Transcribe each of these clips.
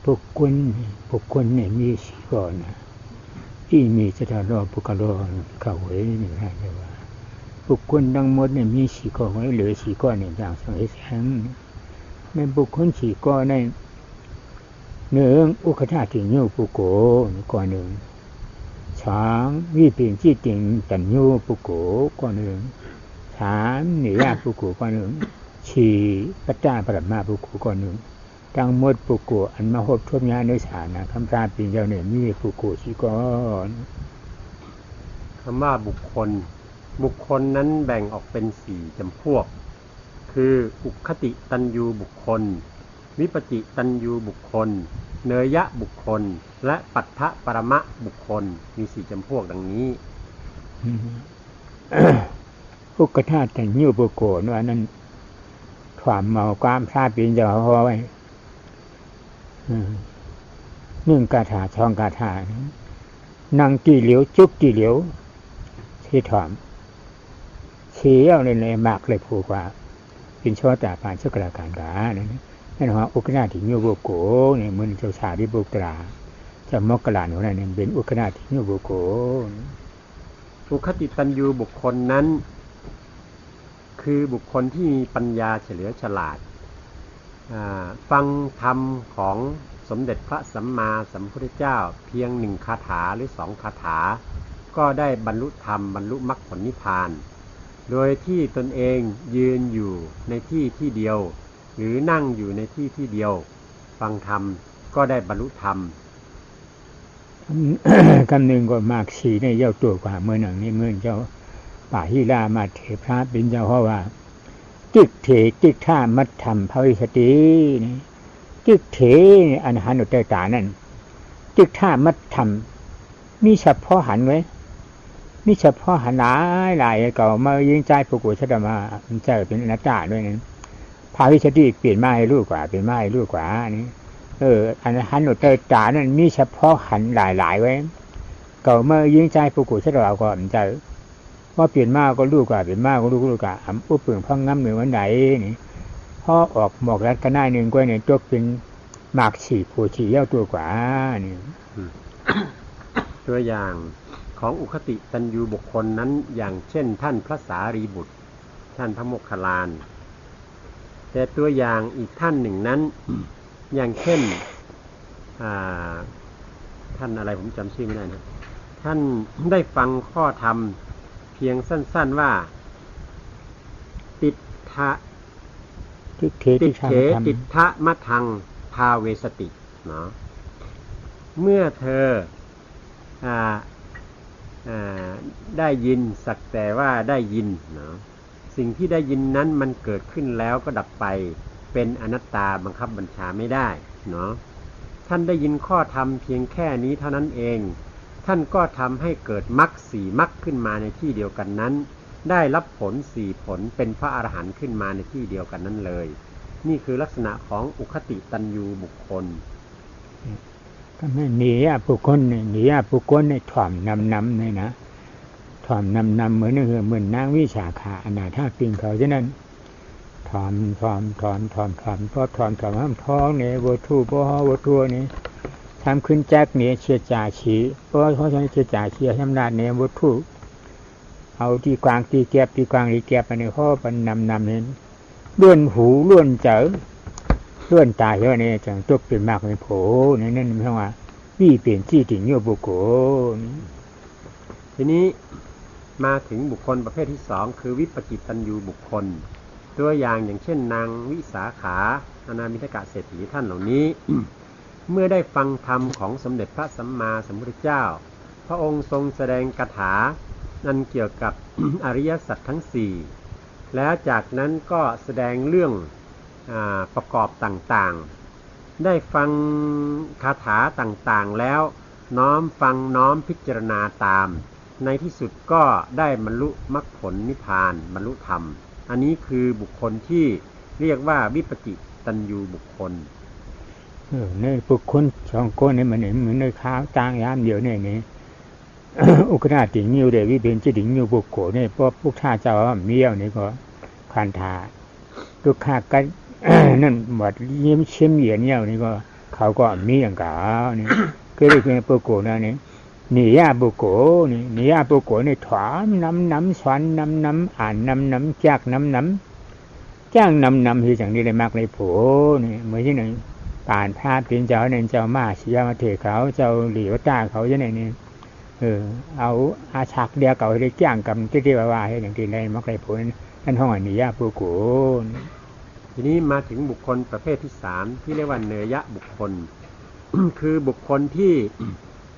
บุคคลเนี่ยมีสี่ข้อนะที่มีสถานรอปุกรอเข้าไว้นี่นะแต่ว่าบุคคลทั้งหมดเนี่ยมีสี่ข้อไว้เหลือสี่ข้อเนี่ยอย่างสมัยแสงในบุคคลสี่ข้อในหนึ่งอุคทาติโยปุโกข้อหนึ่งสองวิปิงจิติงตัญโยปุโกข้อหนึ่งสามเนียปุโกข้อหนึ่งสี่ปัจจาปรมาปุโกข้อหนึ่งทั้งหมดปุโกอันมาพบทบญาณในฐานะคำตาปีเจ้าเนี่ยมีปุโกสี่ข้อคำว่าบุคคลนั้นแบ่งออกเป็นสี่จำพวกคืออุคติตัญญูบุคคลวิปจิตัญญูบุคคลเนยะบุคคลและปัฏฐปรมะบุคคลมีสี่จำพวกดังนี้อุคทาตัญญูปุโกว่านั้นความเมาความพลาดปีเจ้าพอไว้หนึ่งกาถาช่องกาถานั่งกี่เหลียวจุกกี่เหลียวที่ถอมเชี่ยวเลยมากเลยผูกว่าเป็นช่อตาปานชักราการกานั่นว่าอุคนาถิโยโบโกเนี่ยมันเจ้าชาดิบุตราจะมกราหนูนั่นเนี่ยเป็นอุคนาถิโยโบโกอุคติตัญญูบุคคลนั้นคือบุคคลที่มีปัญญาเฉลียวฉลาดฟังธรรมของสมเด็จพระสัมมาสัมพุทธเจ้าเพียงหนึ่งคาถาหรือสองคาถาก็ได้บรรลุธรรมบรรลุมรรคผลนิพพานโดยที่ตนเองยืนอยู่ในที่เดียวหรือนั่งอยู่ในที่เดียวฟังธรรมก็ได้บรรลุธรรมคำหนึ่งก็มากสีในเย้าตัวกว่าเมื่อหนังนี้เมื่อเจ้าป่าฮิรามาเถพระเป็นเจ้าเพราะว่าจิกเถจิกท่ามัดธรรมภวิสตินี่จิกเถอันหันอุตตานั่นจิกท่ามัดธรรมมีเฉพาะหันไว้มีเฉพาะหันหลายเก่ามายิงใจปุกุชฎมาใจเป็นอนัตตาด้วยนั้นภาวิสติเปลี่ยนมาให้รู้กว่าเปลี่ยนมาให้รู้กว่านี่อันหันอุตตานั่นมีเฉพาะหันหลายไว้เก่ามายิงใจปุกุชฎมาก็ใจว่าเปลี่ยนมากก็รู้กว่าเปลี่ยนมากก็รู้กว่าอุปเปลืองพังงำเหมือนวันไหนนี่พอออกหมอกรัดก็ได้หนึ่งก็เนี่ยจบเป็นหมากฉีผู้ฉีเย้าตัวกว่านี่ตัวอย่างของอุคติตัญญูบุคคลนั้นอย่างเช่นท่านพระสารีบุตรท่านพระโมคคัลลานแต่ตัวอย่างอีกท่านหนึ่งนั้นอย่างเช่นท่านอะไรผมจำชื่อไม่ได้นะท่านได้ฟังข้อธรรมเพียงสั้นๆว่าติดทะติดทะมะทังภาเวสติเนาะเมื่อเธอได้ยินสักแต่ว่าได้ยินเนาะสิ่งที่ได้ยินนั้นมันเกิดขึ้นแล้วก็ดับไปเป็นอนัตตาบังคับบัญชาไม่ได้เนาะท่านได้ยินข้อธรรมเพียงแค่นี้เท่านั้นเองท่านก็ทำให้เกิดมรรคสี่มรรคขึ้นมาในที่เดียวกันนั้นได้รับผลสี่ผลเป็นพระอรหันต์ขึ้นมาในที่เดียวกันนั้นเลยนี่คือลักษณะของอุคติตัญญูบุคคลก็ไม่หนีบุคคลหนีบุคคลในถ่อมนำเลยนะถ่อมนำเหมือนนางวิสาขาอนาถาปิงเขาฉะนั้นถ่อมเพราะถ่อมท้องเนี่ยวัตถุเพราะวัตถุนี่ทำขึ้นแจ็คเนี่ยเชียจ่าฉีเพราะฉะนั้นเชียจ่าเชียทำนาเนี่ยวัตถุเอาที่กวางตีแก็บที่กวางตีแก็บไปเนี่ยเขาเป็นนำเนี่ยล้วนหูล้วนเจอล้วนตาเยอะเนี่ยจังจบเป็นมากเป็นโผเนี่ยนั่นหมายว่านี่เปลี่ยนที่ถึงโยบุโกทีนี้มาถึงบุคคลประเภทที่สองคือวิปจิตัญญูบุคคลตัวอย่างเช่นนางวิสาขาอนามิทกะเศรษฐีท่านเหล่านี้ เมื่อได้ฟังธรรมของสมเด็จพระสัมมาสัมพุทธเจ้าพระองค์ทรงแสดงคาถานั้นเกี่ยวกับ อริยสัจทั้งสี่แล้วจากนั้นก็แสดงเรื่องประกอบต่างๆได้ฟังคาถาต่างๆแล้วน้อมฟังน้อมพิจารณาตามในที่สุดก็ได้บรรลุมรรคผลนิพพานบรรลุธรรมอันนี้คือบุคคลที่เรียกว่าวิปจิตัญญูบุคคลในบุคคลสองคนนี่มันเหมือนในข้าวต่างยามเดียวเนี่ยนี่ อุคนาติงิวเดวิเป็นจิติงิวบุคโขเนี่ยเพราะพวกท่าเจ้าเมียวนี่ก็คันธาทุกข้ากัน นั่นหมดยิ้มเชี่ยมเหยียนเยี่ยวนี่ก็ เขาก็มีอย่างกาเนี่ยคือได้เป็นปุโกนะเนี่ยนิยาปุโกนี่นิยาปุโกนี่ถามน้ำสอนน้ำอ่านน้ำจากน้ำจ้างน้ำที่อย่างนี้เลยมากเลยโผนี่เมื่อที่หนึ่งป่านพระเป็นเจ้าเนี่ยเจ้ามาเสียมาเถเขาเจ้าหลีวต้าเขาอย่างนี้เนี่ยเอาอาชักเดียวเก่าได้จ้างกับที่ว่าให้อย่างที่ในมากเลยโผนั่นห้องนิยาปุโกทีนี้มาถึงบุคคลประเภทที่3ที่เรียกว่าเนยะบุคคล คือบุคคลที่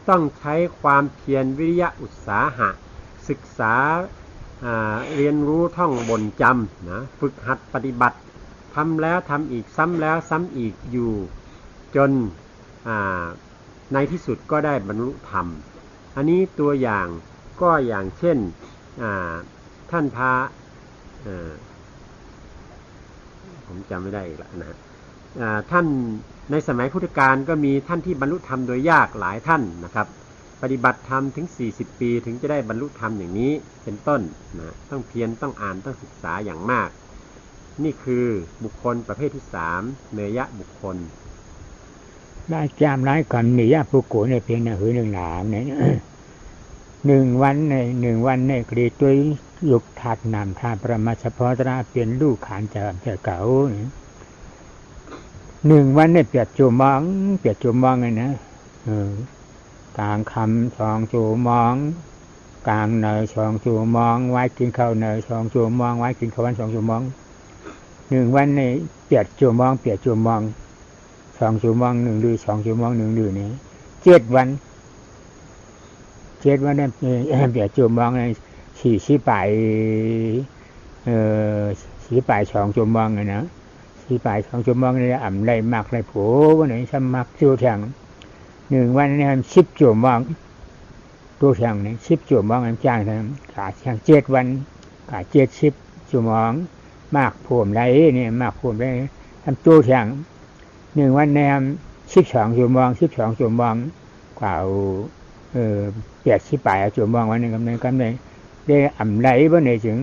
ต้องใช้ความเพียรวิริยะอุตสาหะศึกษาเรียนรู้ท่องบนจำนะฝึกหัดปฏิบัติทำแล้วทำอีกซ้ำแล้วซ้ำอีกอยู่จนในที่สุดก็ได้บรรลุธรรมอันนี้ตัวอย่างก็อย่างเช่นท่านพระผมจำไม่ได้อีกแล้วนะท่านในสมัยพุทธกาลก็มีท่านที่บรรลุธรรมโดยยากหลายท่านนะครับปฏิบัติธรรมถึง40 ปีถึงจะได้บรรลุธรรมอย่างนี้เป็นต้นนะต้องเพียรต้องอ่านต้องศึกษาอย่างมากนี่คือบุคคลประเภทที่3เนยะบุคคลได้จำร้ายคำนิยาปุโกในเพียงหนึ่งหนามเนี่ย1 วันในกรีตัวยุกถัดนำทาประมาเฉพาะตราเปลี่ยนลูกขานจากเก่า1 วันในเปียดจูมองไงนะกลางคำ2 จูมองกลางเนย2 จูมองไว้กินข้าวเนย2 จูมองไว้กินข้าววัน2 จูมอง1 วันในเปียดจูมอง2 จูมอง1 ดือ2 จูมอง1 ดือนี่7 วันเนี่ยเปียดจูมองใน4 ปลาย4 ปลาย2 จูมองไงนะ4 ปลาย2 จูมองนี่อ่ำไรมากไรโผวันไหนสมักจูแทง1 วันนี่10 จูมองตัวแทงนี่10 จูมองจ้างทั้งขาแทง7 วันขา70 จูมองมากผมไรเนี่ยมากผมไรทำตัวแทง1 วันนี่12 จูมอง12 จูมองกว่า80 ปลายจูมองวันนึงกำเนิดได้อ่ำไรบ่ไหนถึง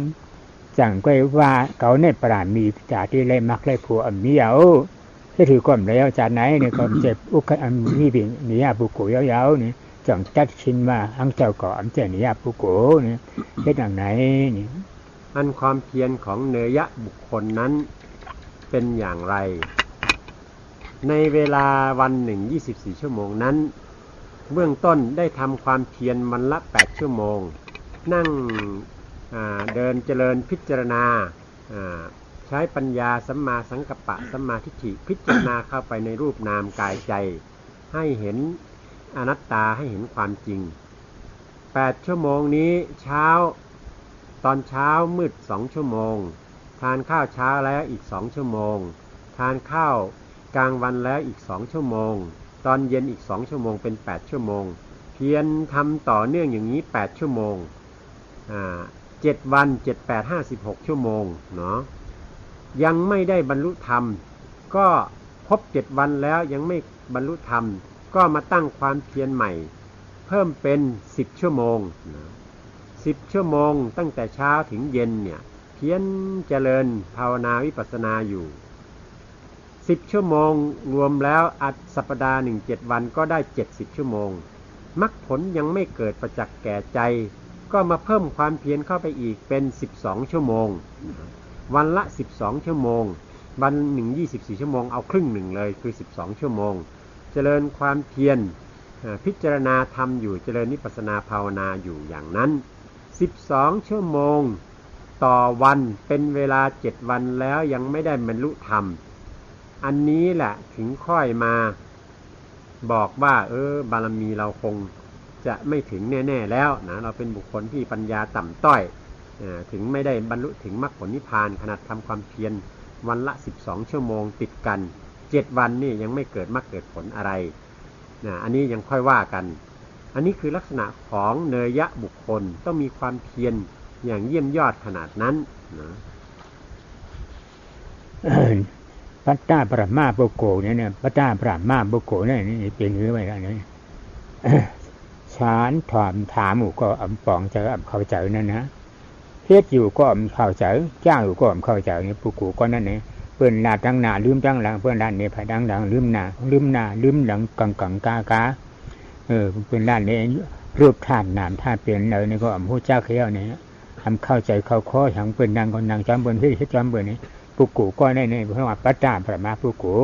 จังก็ว่าเขาในปราณมีจ่าที่ไรมักไรผัวอ่ำมีเอาที่ถือก้มแล้วจากไหนเนี่ยก็เจ็บอุกอันนี้เป็นนิยาปุโกยาวๆนี่จังจัดชินมาอังเจ้าก่ออันเจนิยาปุโกนี่เป็นอย่างไหนนี่อันความเพียรของเนยะบุคคลนั้นเป็นอย่างไรในเวลาวันหนึ่ง24 ชั่วโมงนั้นเบื้องต้นได้ทำความเพียรวันละ8 ชั่วโมงนั่งเดินเจริญพิจารณาใช้ปัญญาสัมมาสังกัปปะสัมมาทิฏฐิพิจารณาเข้าไปในรูปนามกายใจให้เห็นอนัตตาให้เห็นความจริง8 ชั่วโมงนี้ตอนเช้ามืด2 ชั่วโมงทานข้าวเช้าแล้วอีก2 ชั่วโมงทานข้าวกลางวันแล้วอีก2 ชั่วโมงตอนเย็นอีก2 ชั่วโมงเป็น8 ชั่วโมงเพียรทำต่อเนื่องอย่างนี้8 ชั่วโมง7 วัน7 8 56 ชั่วโมงเนาะยังไม่ได้บรรลุธรรมก็ครบ7 วันแล้วยังไม่บรรลุธรรมก็มาตั้งความเพียรใหม่เพิ่มเป็น10 ชั่วโมง10 ชั่วโมงตั้งแต่เช้าถึงเย็นเนี่ยเพียรเจริญภาวนาวิปัสสนาอยู่10 ชั่วโมงรวมแล้วสัปดาห์หนึ่ง7 วันก็ได้70 ชั่วโมงมรรคผลยังไม่เกิดประจักษ์แก่ใจก็มาเพิ่มความเพียรเข้าไปอีกเป็น12 ชั่วโมงวันละ12 ชั่วโมงวันหนึ่ง24 ชั่วโมงเอาครึ่งหนึ่งเลยคือ12 ชั่วโมงเจริญความเพียรพิจารณาธรรมอยู่เจริญวิปัสสนาภาวนาอยู่อย่างนั้น12 ชั่วโมงต่อวันเป็นเวลา7 วันแล้วยังไม่ได้บรรลุธรรมอันนี้แหละถึงค่อยมาบอกว่าบารมีเราคงจะไม่ถึงแน่ๆแล้วนะเราเป็นบุคคลที่ปัญญาต่ำต้อยถึงไม่ได้บรรลุถึงมรรคผลนิพพานขนาดทำความเพียรวันละ12 ชั่วโมงติดกัน7 วันนี่ยังไม่เกิดมรรคเกิดผลอะไรอันนี้ยังค่อยว่ากันอันนี้คือลักษณะของเนยะบุคคลต้องมีความเพียรอย่างเยี่ยมยอดขนาดนั้นนะปัตตาปรามาปุโกเนี่ยปัตตาปรามาปุโกเนี่ยนี่เป็นหรือไม่กันเนี่ยชานถามอยู่ก็อ่ำปองเจออ่ำเข้าใจนั่นนะเฮ็ดอยู่ก็อ่ำเข้าใจจ้างอยู่ก็อ่ำเข้าใจนี่ปุโกก็นั่นเนี่ย เปิ้นลาดทั้งหน้าลืมทั้งหลังเปิ้นลาดเนี่ยผาดังหลังลืมหน้าลืมหลังกังกากาเปิ้นลาดเนี่ยรูปธาตุนามธาตุเปลี่ยนเลยนี่ก็อำฮู้จักแล้วเนี่ยทำเข้าใจเข้าคอหังเปิ้นนั่งก็นั่งจำเปิ้นเฮ็ดจำเปิ้นนี่ปุกกูก็ได้ในเพราะว่าปัจจาประมาปุกกู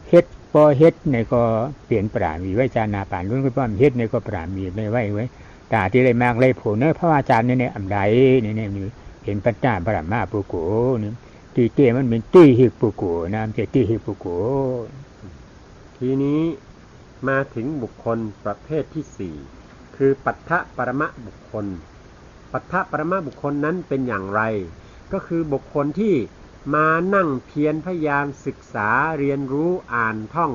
เฮ็ดพอเฮ็ดนี่ก็เปลี่ยนปรามีไว้จานาปานรุ่นก็ป้อมเฮ็ดนี่ก็ปรามีไม่ไว้ตาที่ได้มากเลยผู้เนพระอาจารย์นี่อำใดนี่เห็นปัจจาประมาปุกกูนี่ตีเตมันเป็นตีหิกปุกกูนะมันจะตีหิกปุกกูทีนี้มาถึงบุคคลประเภทที่สี่คือปัฏฐปรมะบุคคลปัฏฐปรมะบุคคลนั้นเป็นอย่างไรก็คือบุคคลที่มานั่งเพียรพยายามศึกษาเรียนรู้อ่านท่อง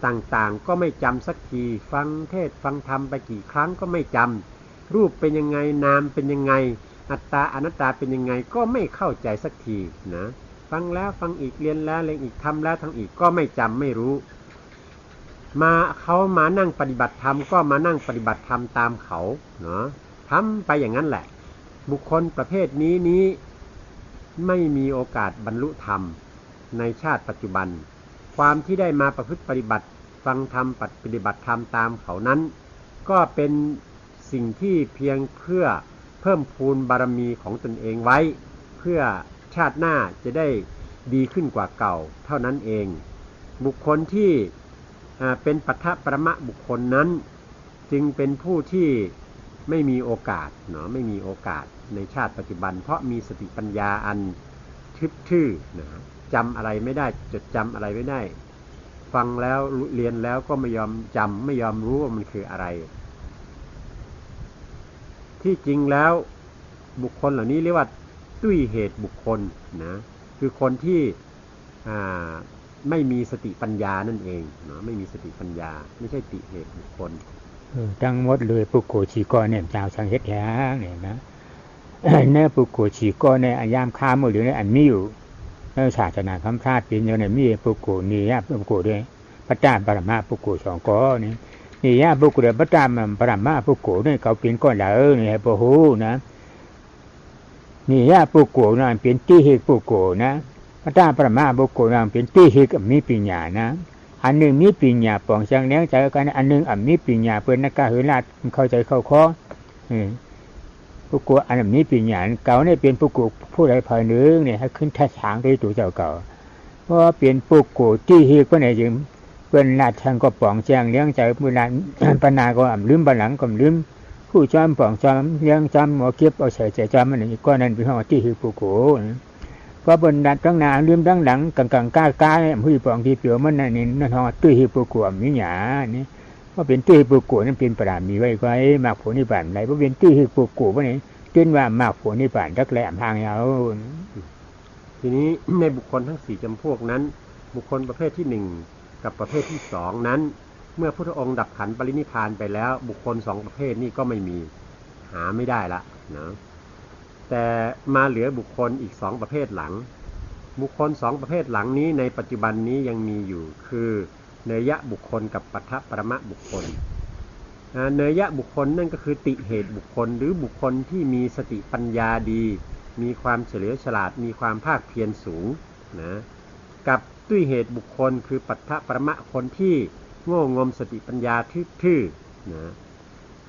ต่างๆก็ไม่จำสักทีฟังเทศฟังธรรมไปกี่ครั้งก็ไม่จำรูปเป็นยังไงนามเป็นยังไงอัตตาอนัตตาเป็นยังไงก็ไม่เข้าใจสักทีนะฟังแล้วฟังอีกเรียนแล้วเรียนอีกทำแล้วทำอีกก็ไม่จำไม่รู้เขามานั่งปฏิบัติธรรมก็มานั่งปฏิบัติธรรมตามเขาเนาะทำไปอย่างนั้นแหละบุคคลประเภทนี้ไม่มีโอกาสบรรลุธรรมในชาติปัจจุบันความที่ได้มาประพฤติปฏิบัติฟังธรรมปฏิบัติธรรมตามเขานั้นก็เป็นสิ่งที่เพียงเพื่อเพิ่มพูนบารมีของตนเองไว้เพื่อชาติหน้าจะได้ดีขึ้นกว่าเก่าเท่านั้นเองบุคคลที่เป็นปัฏฐปรมะบุคคลนั้นจึงเป็นผู้ที่ไม่มีโอกาสเนาะไม่มีโอกาสในชาติปัจจุบันเพราะมีสติปัญญาอันทึบทื่อนะจำอะไรไม่ได้จดจำอะไรไม่ได้ฟังแล้วเรียนแล้วก็ไม่ยอมจำไม่ยอมรู้ว่ามันคืออะไรที่จริงแล้วบุคคลเหล่านี้เรียกว่าตุ้ยเหตุบุคคลนะคือคนที่ไม่มีสติปัญญานั่นเองเนาะไม่มีสติปัญญาไม่ใช่ติเหตุบุคคลทั้งหมดเลยปุกโกชีกอเนี่ยเจ้าสังเฮ็ดแท้เนี่ยนะเนื้อปุกโกชีกอในอายามค้าหมดอยู่ในอันมีอยู่ในศาสนาคำพาดเป็นอยู่ในมีปุกโกนี่ยปุกโกด้วยพระเจ้าปรมาปุกโกสองกอนี่ยปุกโกเดพระเจ้าปรมาปุกโกนี่เขาเป็นก้อนละนี่ให้บ่ฮู้นะนี่ยปุกโกนั่นเป็นติเหตุปุกโกนะพระเจ้าปรมาปุกโกนั่นเป็นติเหตุมีปัญญานะอันหนึ่งมีปัญญาปองเสียงเลี้ยงใจกันอันหนึ่งมีปัญญาเปิ้นนักกะหือลาดเข้าใจเข้าคอปุกโกอันนี้ปัญญาเก่าเนี่ยเป็นปุกโกผู้ใดภายหนึ่งเนี่ยให้ขึ้นท่าช้างด้วยตัวเจ้าเก่าเพราะว่าเปลี่ยนปุกโกที่เฮกเพิ่นให้จึงเปิ้นลาดทางก็ปองเสียงเลี้ยงใจมื้อนั้นปนาก็ลืมบัดหลังก็ลืมผู้จอมปองจอมเลี้ยงจำหมอเก็บเอาใส่ใจจอมมันนี่ก็นั่นเป็นของที่เฮกปุกโกก็บนดัดตั้งหน้าลืมตั้งหลังกังก้าเนี่ยผู้ปองที่เปียวมันนี่นั่นฮอตุ้ยเฮกปุกโกมีหยานี่ว่าเป็นตุ้ยปุกโกนั่นเป็นปรามีไว้มากผลนิพพานไหนบ่เป็นตุ้ยเฮกปุกโกบ่นี่จนว่ามากผลนิพพานจักแหลมทางยาวทีนี้ในบุคคลทั้ง4จำพวกนั้นบุคคลประเภทที่1กับประเภทที่2นั้นเมื่อพุทธองค์ดับขันธ์ปรินิพพานไปแล้วบุคคล2ประเภทนี้ก็ไม่มีหาไม่ได้ละนะแต่มาเหลือบุคคลอีก2ประเภทหลังบุคคล2ประเภทหลังนี้ในปัจจุบันนี้ยังมีอยู่คือเนยยะบุคคลกับปัฏฐปรมะบุคคลเนยยะบุคคลนั่นก็คือติเหตุบุคคลหรือบุคคลที่มีสติปัญญาดีมีความเฉลียวฉลาดมีความภาคเพียรสูงนะกับตุ้ยเหตุบุคคลคือปัฏฐปรมะคนที่โง่งมสติปัญญาทื่อๆนะ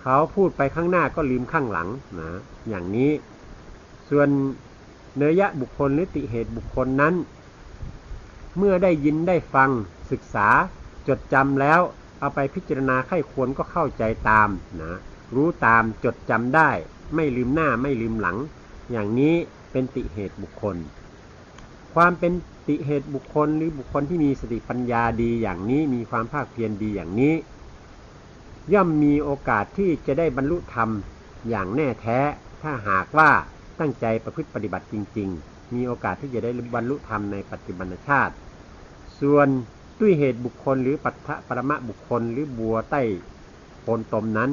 เขาพูดไปข้างหน้าก็ลืมข้างหลังนะอย่างนี้ส่วนเนยยะบุคคลหรือติเหตุบุคคลนั้นเมื่อได้ยินได้ฟังศึกษาจดจำแล้วเอาไปพิจารณาไข้ควรก็เข้าใจตามนะรู้ตามจดจำได้ไม่ลืมหน้าไม่ลืมหลังอย่างนี้เป็นติเหตุบุคคลความเป็นติเหตุบุคคลหรือบุคคลที่มีสติปัญญาดีอย่างนี้มีความภาคเพียรดีอย่างนี้ย่อมมีโอกาสที่จะได้บรรลุธรรมอย่างแน่แท้ถ้าหากว่าตั้งใจประพฤติปฏิบัติจริงๆมีโอกาสที่จะได้บรรลุธรรมในปัจจุบันชาติส่วนด้วยเหตุบุคคลหรือปัฏฐปรมะบุคคลหรือบัวใต้โคนตมนั้น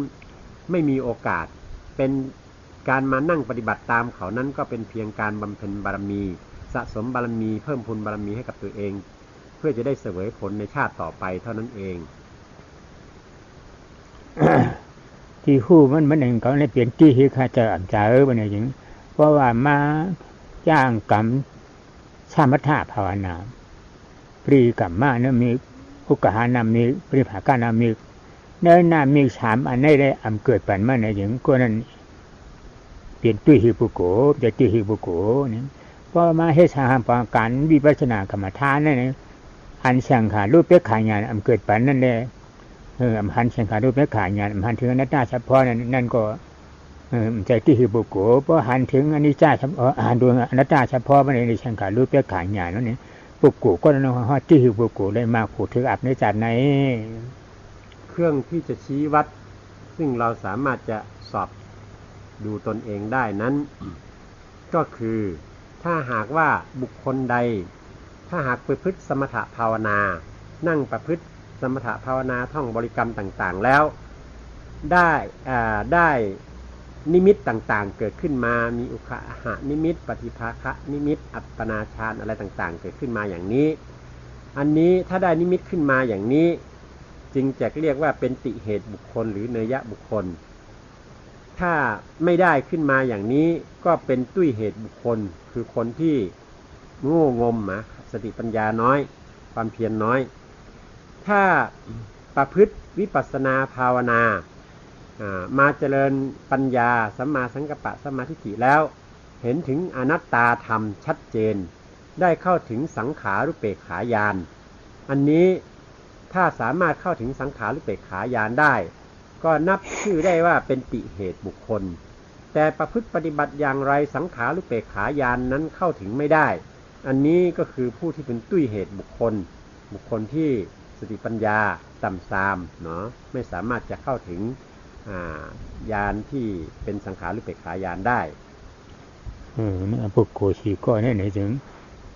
ไม่มีโอกาสเป็นการมานั่งปฏิบัติตามเขานั้นก็เป็นเพียงการบำเพ็ญบารมีสะสมบารมีเพิ่มพูนบารมีให้กับตัวเองเพื่อจะได้เสวยผลในชาติต่อไปเท่านั้นเอง ที่ฮู้มันเองเขาเลยเปลี่ยนที่ที่ข้าจะอ่านเจอบ่เนี่ยหญิงเพราะว่ามาจ้างกรรม สมถะภาวนาปรีกัมมานะมีอุกหานามีปริภากานามีเนื้อนามีสามอันนี้ได้อำเกิดปันมาในอย่างก็นั้นเปลี่ยนตุ้ยฮิปุโกจะตุ้ยฮิปุโกนี่พอมาเฮ็ดสาหปองการวิปัสสนากรรมฐานนั่นนี่อันสังขารรูปเปกขายานอำเกิดปันนั่นแหละอำหันสังขารรูปเปกขายานอำหันถึงอนัตตาเฉพาะนั่นก็ใจตุ้ยฮิปุโกพอหันถึงอนิจจาหันดูอนัตตาเฉพาะมันในสังขารรูปเปกขายานนั่นนี่ปุโกก็นั่นฮอดตุ้ยฮิปุโกได้มาขู่ถึงอับในจัดไหนเครื่องที่จะชี้วัดซึ่งเราสามารถจะสอบดูตนเองได้นั้น ก็คือถ้าหากว่าบุคคลใดถ้าหากประพฤติสมถะภาวนานั่งประพฤติสมถะภาวนาท่องบริกรรมต่างๆแล้วได้นิมิตต่างๆเกิดขึ้นมามีอุคหะนิมิตปฏิภาคะนิมิตอัปปนาฌานอะไรต่างๆเกิดขึ้นมาอย่างนี้อันนี้ถ้าได้นิมิตขึ้นมาอย่างนี้จึงจะเรียกว่าเป็นติเหตุบุคคลหรือเนยยะบุคคลถ้าไม่ได้ขึ้นมาอย่างนี้ก็เป็นตุ้ยเหตุบุคคลคือคนที่โง่งมสติปัญญาน้อยความเพียรน้อยถ้าประพฤติวิปัสสนาภาวนามาเจริญปัญญาสัมมาสังกัปปะสัมมาทิฏฐิแล้วเห็นถึงอนัตตาธรรมชัดเจนได้เข้าถึงสังขารุปเปกขาญาณอันนี้ถ้าสามารถเข้าถึงสังขารุปเปกขาญาณได้ก็นับชื่อได้ว่าเป็นติเหตุบุคคลแต่ประพฤติปฏิบัติอย่างไรสังขารุปเปกขาญาณนั้นเข้าถึงไม่ได้อันนี้ก็คือผู้ที่เป็นตุ้ยเหตุบุคคลที่สติปัญญาต่ำทรามเนาะไม่สามารถจะเข้าถึงญาณที่เป็นสังขารุปเปกขาญาณได้นี่พวกโกชีก็เนี่ยไหนถึง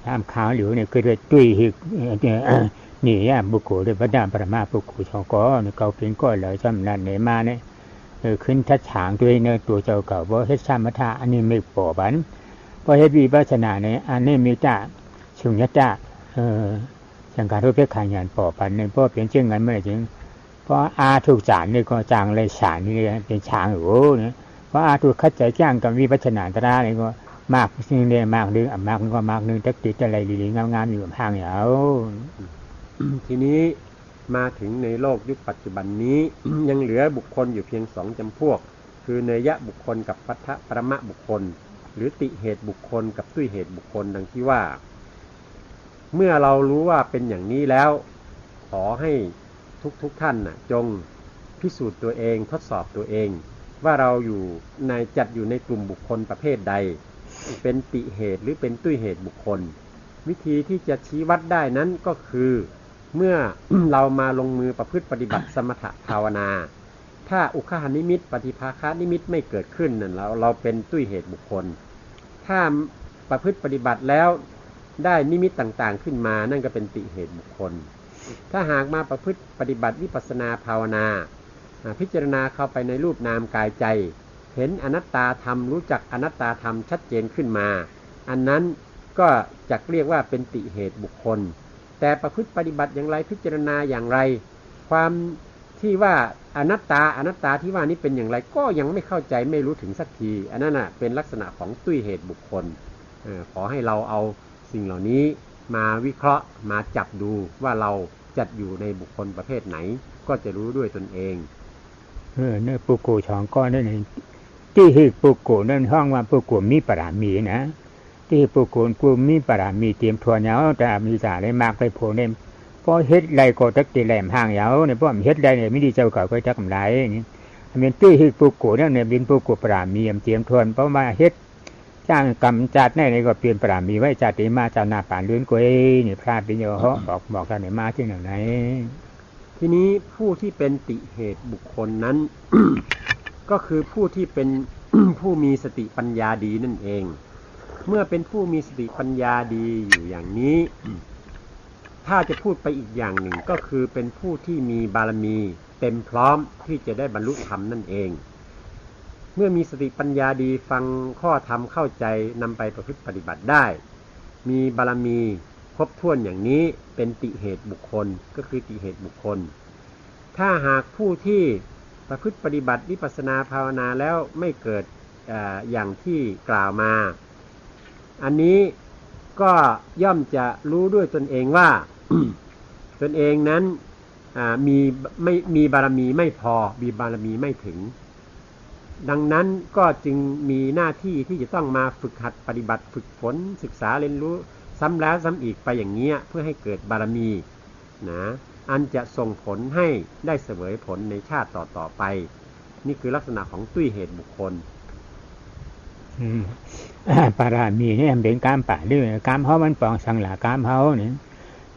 ทำข่าวหรือเนี่ยก็ได้ตุ้ยเหตุนี่ย่าบุโกได้พระดามปรมาบุโกชอกอเนี่ยเขาเป็นก็เลยจำนันไหนมาเนี่ยขึ้นทัดฉางด้วยเนี่ยตัวเจ้าเก่าเพราะเฮ็ดสมถะอันนี้ไม่ปอบันเพราะเฮ็ดวิปัสสนาเนี่ยอันนี้มีจ้าสุญญตาสังขารรูปเปกขายานปอบันเนี่ยเพราะเป็นเช่นนั้นไม่ถึงเพราะอาถูกจานนี่ก็จางเลยฉานนี่เป็นช้างโอ้เนี่ยเพราะอาถูกคัดใจจ้างกับวิปัสสนาตราเนี่ยก็มากสิ่งเนี่ยมากนึงมากนึงก็มากนึงตักติดอะไรดีๆงามๆอยู่ห่างเอาทีนี้มาถึงในโลกยุคปัจจุบันนี้ ยังเหลือบุคคลอยู่เพียง2จำพวกคือเนยยะบุคคลกับปัทถปรมะบุคคลหรือติเหตุบุคคลกับตุ้ยเหตุบุคคลดังที่ว่าเมื่อเรารู้ว่าเป็นอย่างนี้แล้วขอให้ทุกท่านจงพิสูจน์ตัวเองทดสอบตัวเองว่าเราจัดอยู่ในกลุ่มบุคคลประเภทใดเป็นติเหตุหรือเป็นตุ้ยเหตุบุคคลวิธีที่จะชี้วัดได้นั้นก็คือเมื่อ เรามาลงมือประพฤติปฏิบัติสมถะภาวนาถ้าอุคหานิมิตปฏิภาคะนิมิตไม่เกิดขึ้นนั่นเราเป็นตุ้ยเหตุบุคคลถ้าประพฤติปฏิบัติแล้วได้นิมิตต่างๆขึ้นมานั่นก็เป็นติเหตุบุคคลถ้าหากมาประพฤติปฏิบัติวิปัสสนาภาวนาพิจารณาเข้าไปในรูปนามกายใจเห็นอนัตตาธรรมรู้จักอนัตตาธรรมชัดเจนขึ้นมาอันนั้นก็จะเรียกว่าเป็นติเหตุบุคคลแต่ประพฤติปฏิบัติอย่างไรพิจารณาอย่างไรความที่ว่าอนัตตาที่ว่านี้เป็นอย่างไรก็ยังไม่เข้าใจไม่รู้ถึงสักทีอันนั้นเป็นลักษณะของตุ้ยเหตุบุคคลขอให้เราเอาสิ่งเหล่านี้มาวิเคราะห์มาจับดูว่าเราจัดอยู่ในบุคคลประเภทไหนก็จะรู้ด้วยตนเองเนี่ยปุโกชองก้อนนั่นที่เหตุปุโกนั่นห้องว่าปุโกมีปรามีนะที่ปุโกกูมีปรามีเตรียมทัวเหนียวแต่มีจ่าได้มากไปโพเนี่ยพอเฮ็ดไรก็ตักตีแหลมห่างเหนียวเนี่ยเพราะเฮ็ดได้เนี่ยไม่ดีเจ้าเก่าก็จักกำไรนี่เป็นที่เหตุปุโกนั่นเนี่ยเป็นปุโกปรามีเตรียมทวนเพราะว่าเฮ็ดจ้างกำจัดในก็เปลี่ยนปรามีไว้จัดติมาเจ้าหน้าป่านลื่นกวยนี่พระปิญโยเหาะบอกท่านมาที่ไหนทีนี้ผู้ที่เป็นติเหตุบุคคลนั้น ก็คือผู้ที่เป็น ผู้มีสติปัญญาดีนั่นเองเมื่อเป็นผู้มีสติปัญญาดีอยู่อย่างนี้ ถ้าจะพูดไปอีกอย่างหนึ่งก็คือเป็นผู้ที่มีบารมีเต็มพร้อมที่จะได้บรรลุธรรมนั่นเองเมื่อมีสติปัญญาดีฟังข้อธรรมเข้าใจนำไปประพฤติปฏิบัติได้มีบารมีครบถ้วนอย่างนี้เป็นติเหตุบุคคลก็คือติเหตุบุคคลถ้าหากผู้ที่ประพฤติปฏิบัติวิปัสสนาภาวนาแล้วไม่เกิดอย่างที่กล่าวมาอันนี้ ก็ย่อมจะรู้ด้วยตนเองว่า ตนเองนั้นมีบารมีไม่พอมีบารมีไม่ถึงดังนั้นก็จึงมีหน้าที่ที่จะต้องมาฝึกหัดปฏิบัติฝึกฝนศึกษาเรียนรู้ซ้ำแล้วซ้ำอีกไปอย่างเงี้ยเพื่อให้เกิดบารมีนะอันจะส่งผลให้ได้เสวยผลในชาติต่อไปนี่คือลักษณะของตุ้ยเหตุบุคคลปารามีเนี่ยเป็นการป่าด้วยการเขามันปองสังหลาการเขาเนี่ย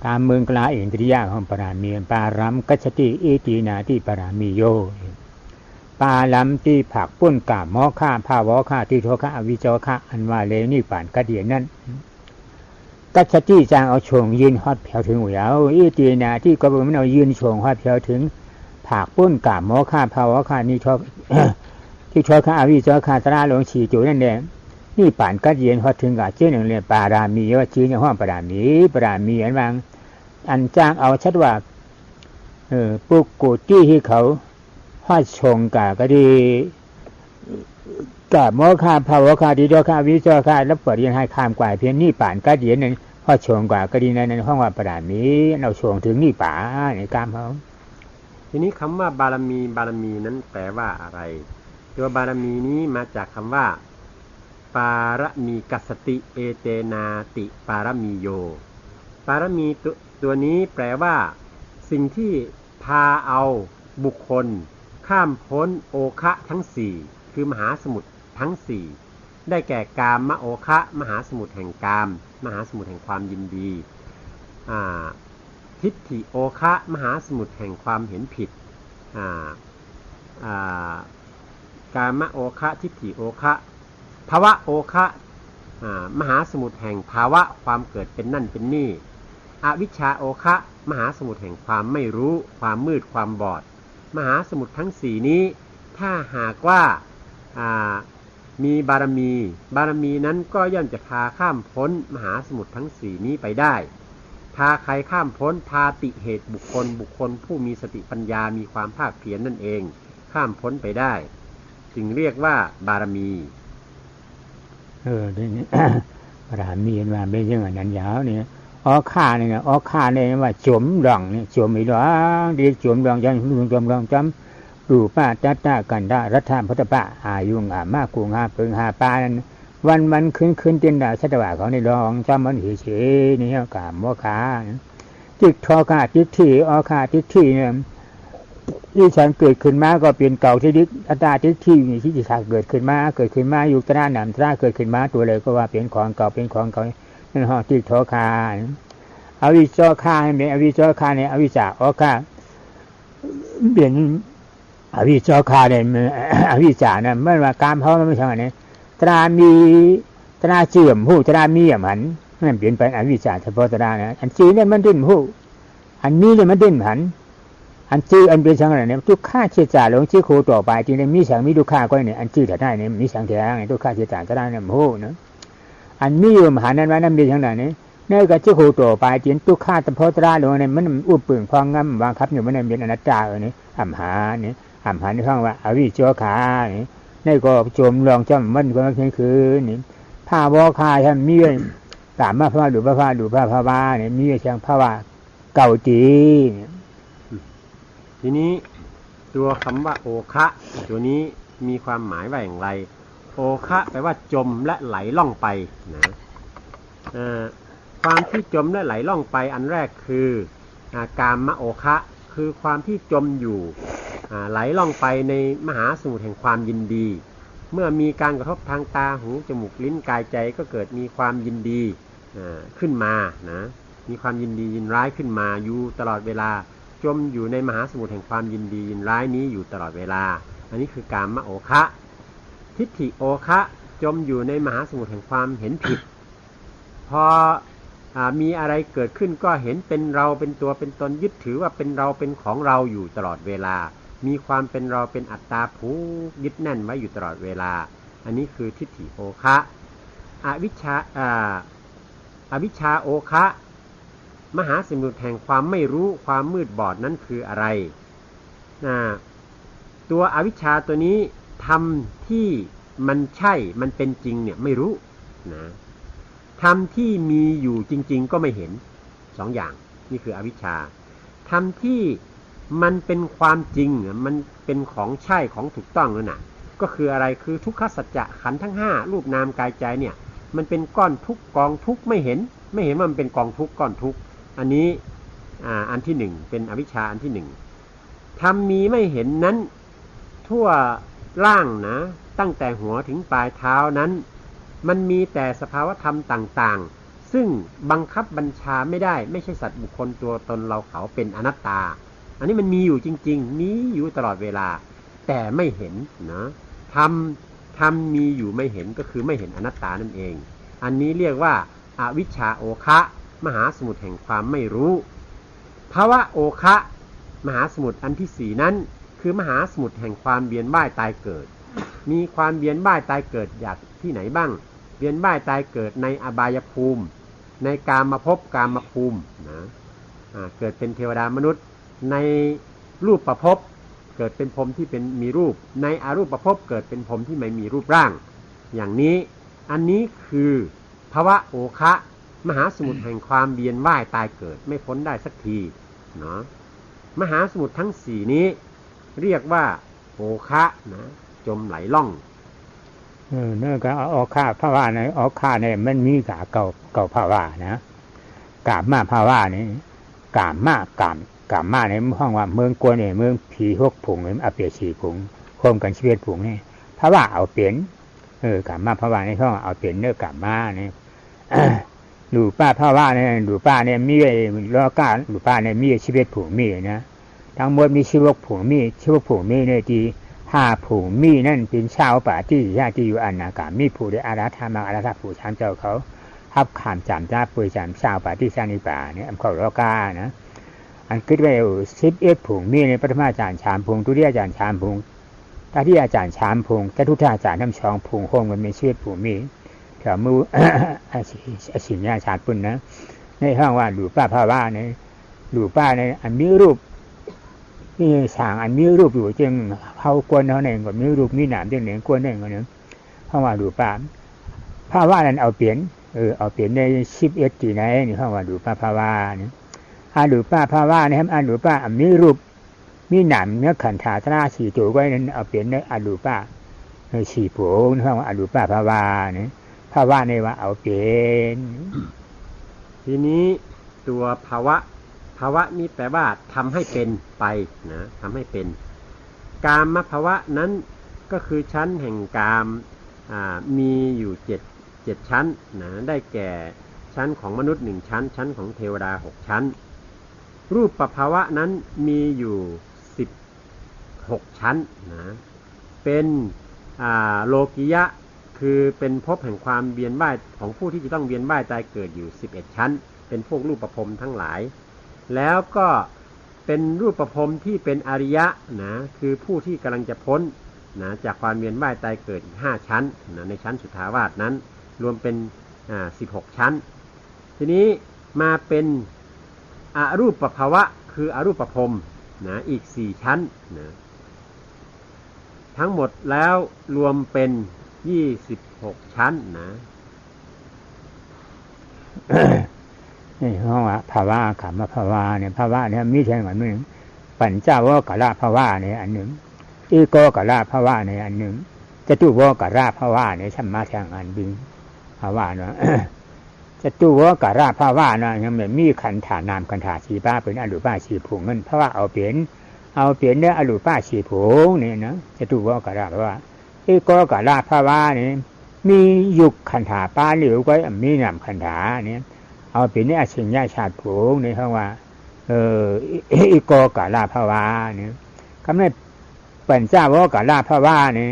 การเมืองกลาอินทรียะของปารามีปารัมกัจจติอิตินาที่ปารามีโยปาลัมที่ผักปุ้นกาหมอฆ่าภาวอฆ่าที่โทฆ่าอวิจฆ่าอันว่าเลวนี่ป่านกระเดียนนั้นกัจจติจางเอาชงยืนฮอดแผวถึงหัวเอาอิตินาที่ก็มันเอายืนชงฮอดแผวถึงผักปุ้นกาหมอฆ่าภาวอฆ่านี่โทที่โทฆ่าอวิจฆ่าตราหลงฉีจุนั่นเองนี่ป่านกระเดียนฮอดถึงกับเจ้าหนึ่งเรียนปารามีว่าจีนในห้องปารามีอันบางอันจ้างเอาชัดว่าปุกกูจี้ที่เขาฮอดชงกะก็ดีกะหมอค่าภาวค่าดีดอค่าวิจารค่าแล้วเปิดเรียนให้ข้ามกว่าเพียงนี่ป่านก็เดียนนั้นฮอดชงกว่าก็ดีในห้องว่าประดามีเราชงถึงนี่ป่าในกามเขาทีนี้คำว่าบารมีนั้นแปลว่าอะไรตัวบารมีนี้มาจากคำว่าปารมีกัสสติเอเตนาติปารมีโยปารมีตัวนี้แปลว่าสิ่งที่พาเอาบุคคลข้ามพ้นโอคะทั้งสี่คือมหาสมุทรทั้งสี่ได้แก่กามโอคะมหาสมุทรแห่งกามมหาสมุทรแห่งความยินดีทิฏฐิโอคะมหาสมุทรแห่งความเห็นผิดกามโอคะทิฏฐิโอคะภาวะโอคะมหาสมุทรแห่งภาวะความเกิดเป็นนั่นเป็นนี่อวิชชาโอคะมหาสมุทรแห่งความไม่รู้ความมืดความบอดมหาสมุทรทั้งสี่นี้ถ้าหากว่ามีบารมีนั้นก็ย่อมจะพาข้ามพ้นมหาสมุทรทั้งสี่นี้ไปได้พาใครข้ามพ้นพาติเหตุบุคคลผู้มีสติปัญญามีความภาคเพียรนั่นเองข้ามพ้นไปได้จึงเรียกว่าบารมีนี่ปารามีมาไม่ใช่ว่านั้นยาวเนี่ยข้าเนี่ยข้าเนี่ยว่าจมดังเนี่ยจมอีหลวงดีจมดังจังจมดังจำดูป้าตากันได้รัฐานพุทธป้าอายุงมากกูงาเปิงหาป้านั้นวันขึ้นเตียนดาชัตวะเขาในรองจำมันเฉยนี่กามว่าขาจิตทอขาจิตที่ขาจิตที่เนี่ยที่ฉันเกิดขึ้นมาก็เปลี่ยนเก่าที่ดิอัตตาจิตที่มีที่จะเกิดขึ้นมาอยู่ตราหนามตราเกิดขึ้นมาตัวเลยก็ว่าเป็นของเก่านั่นห้องจิตทอขาอวิชชาคาเนี่ยอวิชชาคาเนี่ยอวิชชาคาเปลี่ยนอวิชชาคาเนี่ยอวิชชาเนี่ยเมื่อว่ากามเขาไม่ใช่ไหมเนี่ยตราเสื่อมหูตรามีหันนั่นเปลี่ยนไปอวิชชาเฉพาะตราเนี่ยอันจีเนี่ยมันดิ้นหูอันนี้เนี่ยมันดิ้นหันอันจีอันเป็นสังอะไรเนี่ยทุกข้าเชี่ยจ่าหลงชี้โคต่อไปจริงๆมีสังมีทุกข้าก็เนี่ยอันจีแต่ได้เนี่ยมีสังเทียงเนี่ยทุกข้าเชี่ยจ่าจะได้เนี่ยหูเนาะอันมีอยู่หันนั้นว่านั่นเป็นสังไหนเนี่ยเนี่ยก็ชี้โคต่อไปจริงทุกข้าเฉพาะตราหลงเนี่ยมันอุ้มปึงพองงำวางคับอยู่มันเป็นอนัตตาเนี่ยอัมหาเนี่ยอัมหาในข้างว่าอวิชชาคาเนี่ยนี่ก็โจมลองจำมันก็คือนี่ผ้าวอคาท่านมีตามมาพระดูพระดูพระพระเนี่ยมีเชียงพระว่าเก่าจีทีนี้ตัวคำว่าโอคะตัวนี้มีความหมายว่าอย่างไรโอคะแปลว่าจมและไหลล่องไปนะความที่จมและไหลล่องไปอันแรกคือกามโอคะคือความที่จมอยู่ไหลล่องไปในมหาสมุทรแห่งความยินดีเมื่อมีการกระทบทางตาหูจมูกลิ้นกายใจก็เกิดมีความยินดีขึ้นมานะมีความยินดียินร้ายขึ้นมาอยู่ตลอดเวลาจมอยู่ในมหาสมุทรแห่งความยินดียินร้ายนี้อยู่ตลอดเวลาอันนี้คือกามโอคะทิฏฐิโอคะจมอยู่ในมหาสมุทรแห่งความเห็นผิดพอมีอะไรเกิดขึ้นก็เห็นเป็นเราเป็นตัวเป็นตนยึดถือว่าเป็นเราเป็นของเราอยู่ตลอดเวลามีความเป็นเราเป็นอัตตาผูกยึดแน่นไว้อยู่ตลอดเวลาอันนี้คือทิฏฐิโอคะอวิชชาโอคะมหาสมุทรแห่งความไม่รู้ความมืดบอดนั้นคืออะไรตัวอวิชชาตัวนี้ทำที่มันใช่มันเป็นจริงเนี่ยไม่รู้นะท ธรรมที่มีอยู่จริงๆก็ไม่เห็นสองอย่างนี่คืออวิชชาธรรมที่มันเป็นความจริงมันเป็นของใช่ของถูกต้องนั่นน่ะก็คืออะไรคือทุกขสัจจะขันธ์ทั้ง5รูปนามกายใจเนี่ยมันเป็นก้อนทุกกองทุกไม่เห็นว่ามันเป็นกองทุกก้อนทุกอันนี้อันที่1เป็นอวิชชาอันที่1ธรรมมีไม่เห็นนั้นทั่วล่างนะตั้งแต่หัวถึงปลายเท้านั้นมันมีแต่สภาวธรรมต่างๆซึ่งบังคับบัญชาไม่ได้ไม่ใช่สัตว์บุคคลตัวตนเราเขาเป็นอนัตตาอันนี้มันมีอยู่จริงๆมีอยู่ตลอดเวลาแต่ไม่เห็นนะธรรมมีอยู่ไม่เห็นก็คือไม่เห็นอนัตตานั่นเองอันนี้เรียกว่าอวิชชาโอคะมหาสมุทรแห่งความไม่รู้ภาวะโอคะมหาสมุทรอันที่4นั้นคือมหาสมุทรแห่งความเวียนว่ายตายเกิดมีความเวียนว่ายตายเกิดจากที่ไหนบ้างเวียนว่ายตายเกิดในอบายภูมิในกามภพกามภูมินะเกิดเป็นเทวดามนุษย์ในรูปประภพเกิดเป็นพรหมที่เป็นมีรูปในอรูปประภพเกิดเป็นพรหมที่ไม่มีรูปร่างอย่างนี้อันนี้คือภาวะโอคะมหาสมุทรแห่งความเวียนว่ายตายเกิดไม่พ้นได้สักทีเนาะมหาสมุทรทั้ง4นี้เรียกว่าโอคะนะจมไหลล่องเนี่ยก็ออกข้าภาวะในออกข้าเนี่ยมันมีกาเก่าภาวะนะกามมาภาวะนี่กามมาในห้องว่าเมืองกวนเนี่ยเมืองผี6 ผงเอาเปรียบ4 ผงโคมกันชีวิตผงนี่ภาวะเอาเปลี่ยนกามมาภาวะในห้องเอาเปลี่ยนเนื้อกามมาเนี่ยดูป้าภาวะเนี่ยดูป้าเนี่ยมีล้อก้าดูป้าเนี่ยมีชีวิตผงมีนะทั้งหมดมีชีวกผงมีเนี่ยที่5 ผงมีนั่นเป็นชาวป่าที่ญาติอยู่อนาคามีผู้ได้อาราธนาอาราธผู้ช้างเจ้าเขาทับขามจามจ้าปุยจามชาวป่าที่สร้างในป่าเนี่ยเขาล้อก้านะอันคิดไว้11 ผงมีในปฐมอาจารย์3 ผงทุติยอาจารย์3 ผงตติยอาจารย์3 ผงจตุตอาจารย์ทั้ง2 ผงโฮมกันเป็นชีวิตผงมีแถวมืออาศิญญาชาติปุ่นนะในห้องว่าดูป้าภาวะเนี่ยดูป้าในอันมีรูปนี่สางอันมีรูปอยู่จึงเขากวนเขาเนี่ยก็มีรูปมีหนามจึงเนี่ยกวนเนี่ยก็เนี่ยห้องว่าดูป้าภาวะนั้นเอาเปลี่ยนเอาเปลี่ยนใน11 ที่ไหนนี่ห้องว่าดูป้าภาวะเนี่ยดูป้าภาวะนะครับดูป้ามีรูปมีหนามเนื้อขันธาธนา4 ตัวไว้นั้นเอาเปลี่ยนในดูป้า4 ผงห้องว่าดูป้าภาวะเนี่ยภาวะในว่าเอาเปลี่ยนทีนี้ตัวภาวะนี่แปลว่าทำให้เป็นไปนะทำให้เป็นกามภาวะนั้นก็คือชั้นแห่งกามมีอยู่7ชั้นนะได้แก่ชั้นของมนุษย์1 ชั้นชั้นของเทวดา6 ชั้นรูปภาวะนั้นมีอยู่16 ชั้นนะเป็นโลกิยะคือเป็นภพแห่งความเวียนว่ายของผู้ที่จะต้องเวียนว่ายตายเกิดอยู่11 ชั้นเป็นพวกรูปประพรมทั้งหลายแล้วก็เป็นรูปประพรมที่เป็นอริยะนะคือผู้ที่กำลังจะพ้นนะจากความเวียนว่ายตายเกิดอีก5 ชั้นนะในชั้นสุทธาวาสนั้นรวมเป็น16 ชั้นทีนี้มาเป็นอรูปภาวะคืออรูปประพรมนะอีก4 ชั้นนะทั้งหมดแล้วรวมเป็น26 ชั้นนะนี่ห้องว่าภาวะขามภาวะเนี่ยภาวะเนี่ยมีแค่อันหนึ่งปัญจวกะละภาวะเนี่ยอันหนึ่งอีโกกะละภาวะเนี่ยอันหนึ่งจตุวกะละภาวะเนี่ยฉันมาแทงอันดึงภาวะเนาะจตุวกะละภาวะเนาะยังไม่มีขันธานามขันธา4 ป้าเป็นอรูปา4 ผงนั่นภาวะเอาเปลี่ยนเนี่ยอรูปา4 ผงเนี่ยนะจตุวกะละภาวะอีโกกะละภาวะเนี่ยมียุคขันธาป้าเหลียวไว้มีนามขันธาเนี่ยเอาเป็นเนี่ยสิ่งญาชาติผงในคำว่าอีโกกะลาภาวะเนี่ยคำนี้ปัญจาวกะลาภาวะเนี่ย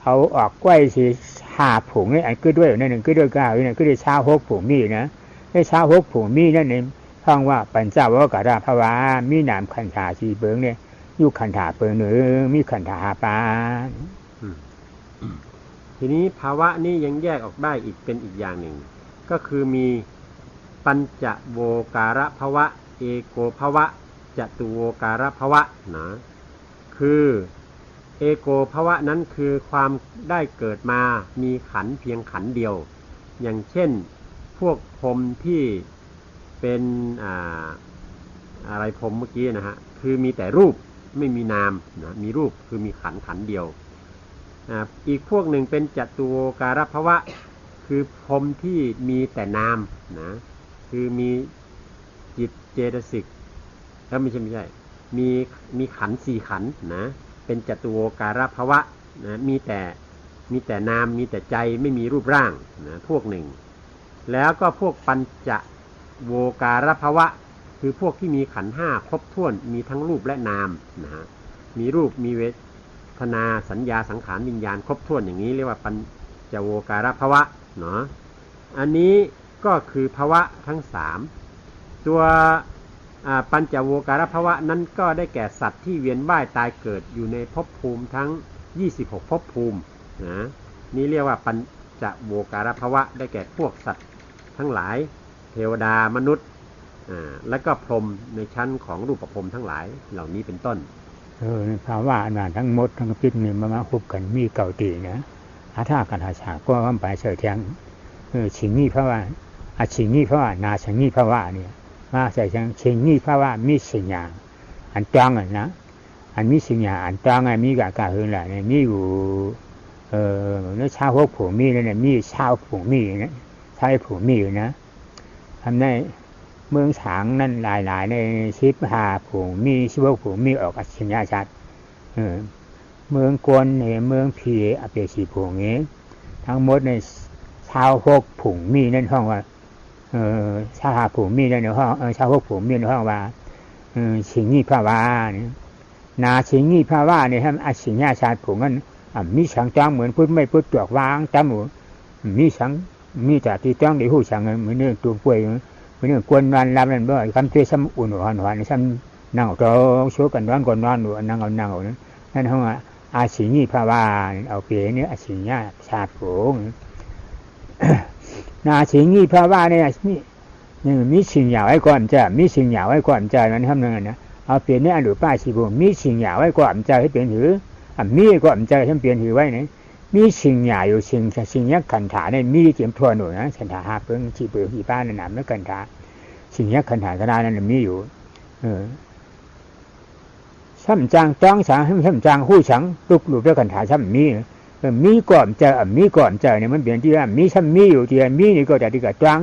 เอาออกกล้วยสิ5 ผงนี่อันก็ด้วยนั่นนึงก็ด้วย9นี่ก็ด้วยชา6 ผงนี่นะได้ชา6 ผงนี่นั่นเองคำว่าปัญจาวกะลาภาวะมีนามขันธา4 เบิงเนี่ยอยู่ขันธาเบิงหนึ่งมีขันธา5 ปาทีนี้ภาวะนี้ยังแยกออกได้อีกเป็นอีกอย่างหนึ่งก็คือมีปัญจโวการภาวะเอโกภาวะจตุโวการภาวะนะคือเอโกภาวะนั้นคือความได้เกิดมามีขันธ์เพียงขันธ์เดียวอย่างเช่น พวกพรหมที่เป็นอะไรพรหมเมื่อกี้นะฮะคือมีแต่รูปไม่มีนามนะมีรูปคือมีขันเดียวอีกพวกหนึ่งเป็นจตุโวการภวะคือพรหมที่มีแต่นามนะคือมีจิตเจตสิกแล้วไม่ใช่มีขันธ์4ขันธ์นะเป็นจตุโวการภวะนะมีแต่นามมีแต่ใจไม่มีรูปร่างนะพวกหนึ่งแล้วก็พวกปัญจโวการภวะคือพวกที่มีขันธ์5ครบถ้วนมีทั้งรูปและนามนะฮะมีรูปมีเวทนาสัญญาสังขารวิญญาณครบถ้วนอย่างนี้เรียกว่าปัญจโวการภวะเนาะอันนี้ก็คือภวะทั้ง3ตัวปัญจโวการภวะนั้นก็ได้แก่สัตว์ที่เวียนว่ายตายเกิดอยู่ในภพภูมิทั้ง26ภพภูมินะนี่เรียกว่าปัญจโวการภวะได้แก่พวกสัตว์ทั้งหลายเทวดามนุษย์และก็พรหมในชั้นของรูปพรหมทั้งหลายเหล่านี้เป็นต้นภาวะนั้นทั้งหมดทั้งพิษนี่มาคุบกันมีเก่าตีนะอาท่ากันหาฉากก็ว่าไปเฉยแทงฉิงนี่ภาวะฉิงนี่ภาวะนาฉิงนี่ภาวะเนี่ยมาใส่แทงฉิงนี่ภาวะมีสิ่งอย่างอันจังนะอันมีสิ่งอย่างอันจังมีกะหือแหละเนี่ยมีอยู่เนื้อชาวพวกผู้มีเนี่ยมีชาวผู้มีนะชาวผู้มีอยู่นะทำได้เมืองฉางนั่นหลายๆในชิบหาผงมีชิบกผงมีออกอัจฉริยะชัดเมืองกวนในเมืองพีอเปชีผงนี้ทั้งหมดในชาวพวกผงมีนั่นห้องว่าชาวหาผงมีนั่นในห้องชาวพวกผงมีในห้องว่าชิงนี่พระวาเนี่ยนาชิงนี่พระวาเนี่ยทำอัจฉริยะชัดผงนั้นมีฉังจ้างเหมือนพุทธไม่พุทธจอกวางจ้าหมูมีฉังมีแต่ที่จ้างในหูฉังเหมือนเนื้อตัวป่วยเมื่อควรนอนรับนั่นบ่คำเทศน์อุ่นหวานๆซ้ำนั่งร้องโชว์กันร้อนก่อนนอนดูนั่งเอานั่นเขาว่าอาศิญีภาวาเอาเปรเนี่ยอาศิญาชาติโผงนาศิญีภาวาเนี่ยมีสิ่งอย่างไว้ก่อนจะมีสิ่งอย่างไว้ก่อนจะมันทำยังไงนะเอาเปรเนี่ยหรือป้าชีโบมีสิ่งอย่างไว้ก่อนจะให้เปลี่ยนถือมีก่อนจะให้เปลี่ยนถือไว้เนี่ยมีสิ่งใหญ่อยู่สิ่งยักษ์ขันธาเนี่ยมีเตรียมทวนหนูนะขันธาหาเพิ่งที่เปลือกที่บ้านนั่นนะไม่ขันธาสิ่งยักษ์ขันธาขนาดนั้นมีอยู่ซ้ำจางจ้องสังซ้ำจางหู้สังลุกหลุดแล้วขันธาซ้ำมีก่อนจะมีก่อนจะเนี่ยมันเปลี่ยนที่ว่ามีซ้ำมีอยู่ที่มีนี่ก็แต่ที่กับจ้าง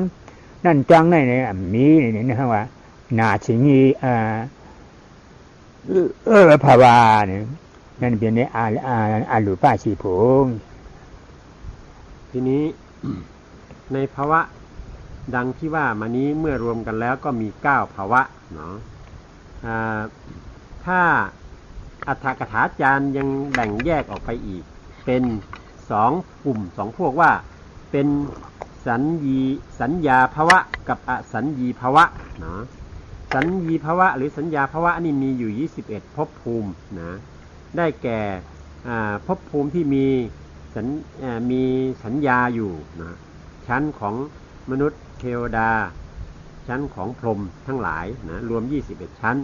นั่นจ้างนั่นเนี่ยมีนี่นะว่านาชิงีภาวาเนี่ยนั่นเป็นในอาลูป้าชีผงทีนี้ ในภาวะดังที่ว่ามานี้เมื่อรวมกันแล้วก็มี9ภาวะเนาะถ้าอัฏฐกถาจารย์ยังแบ่งแยกออกไปอีกเป็น2กลุ่ม2พวกว่าเป็นสัญญาภาวะกับอสัญญีภาวะเนาะสัญญีภาวะหรือสัญญาภาวะนี่มีอยู่21ภพภูมินะได้แก่ภพภูมิที่มีสัญญาอยู่นะชั้นของมนุษย์เทวดาชั้นของพรหมทั้งหลายนะรวม21ชั้น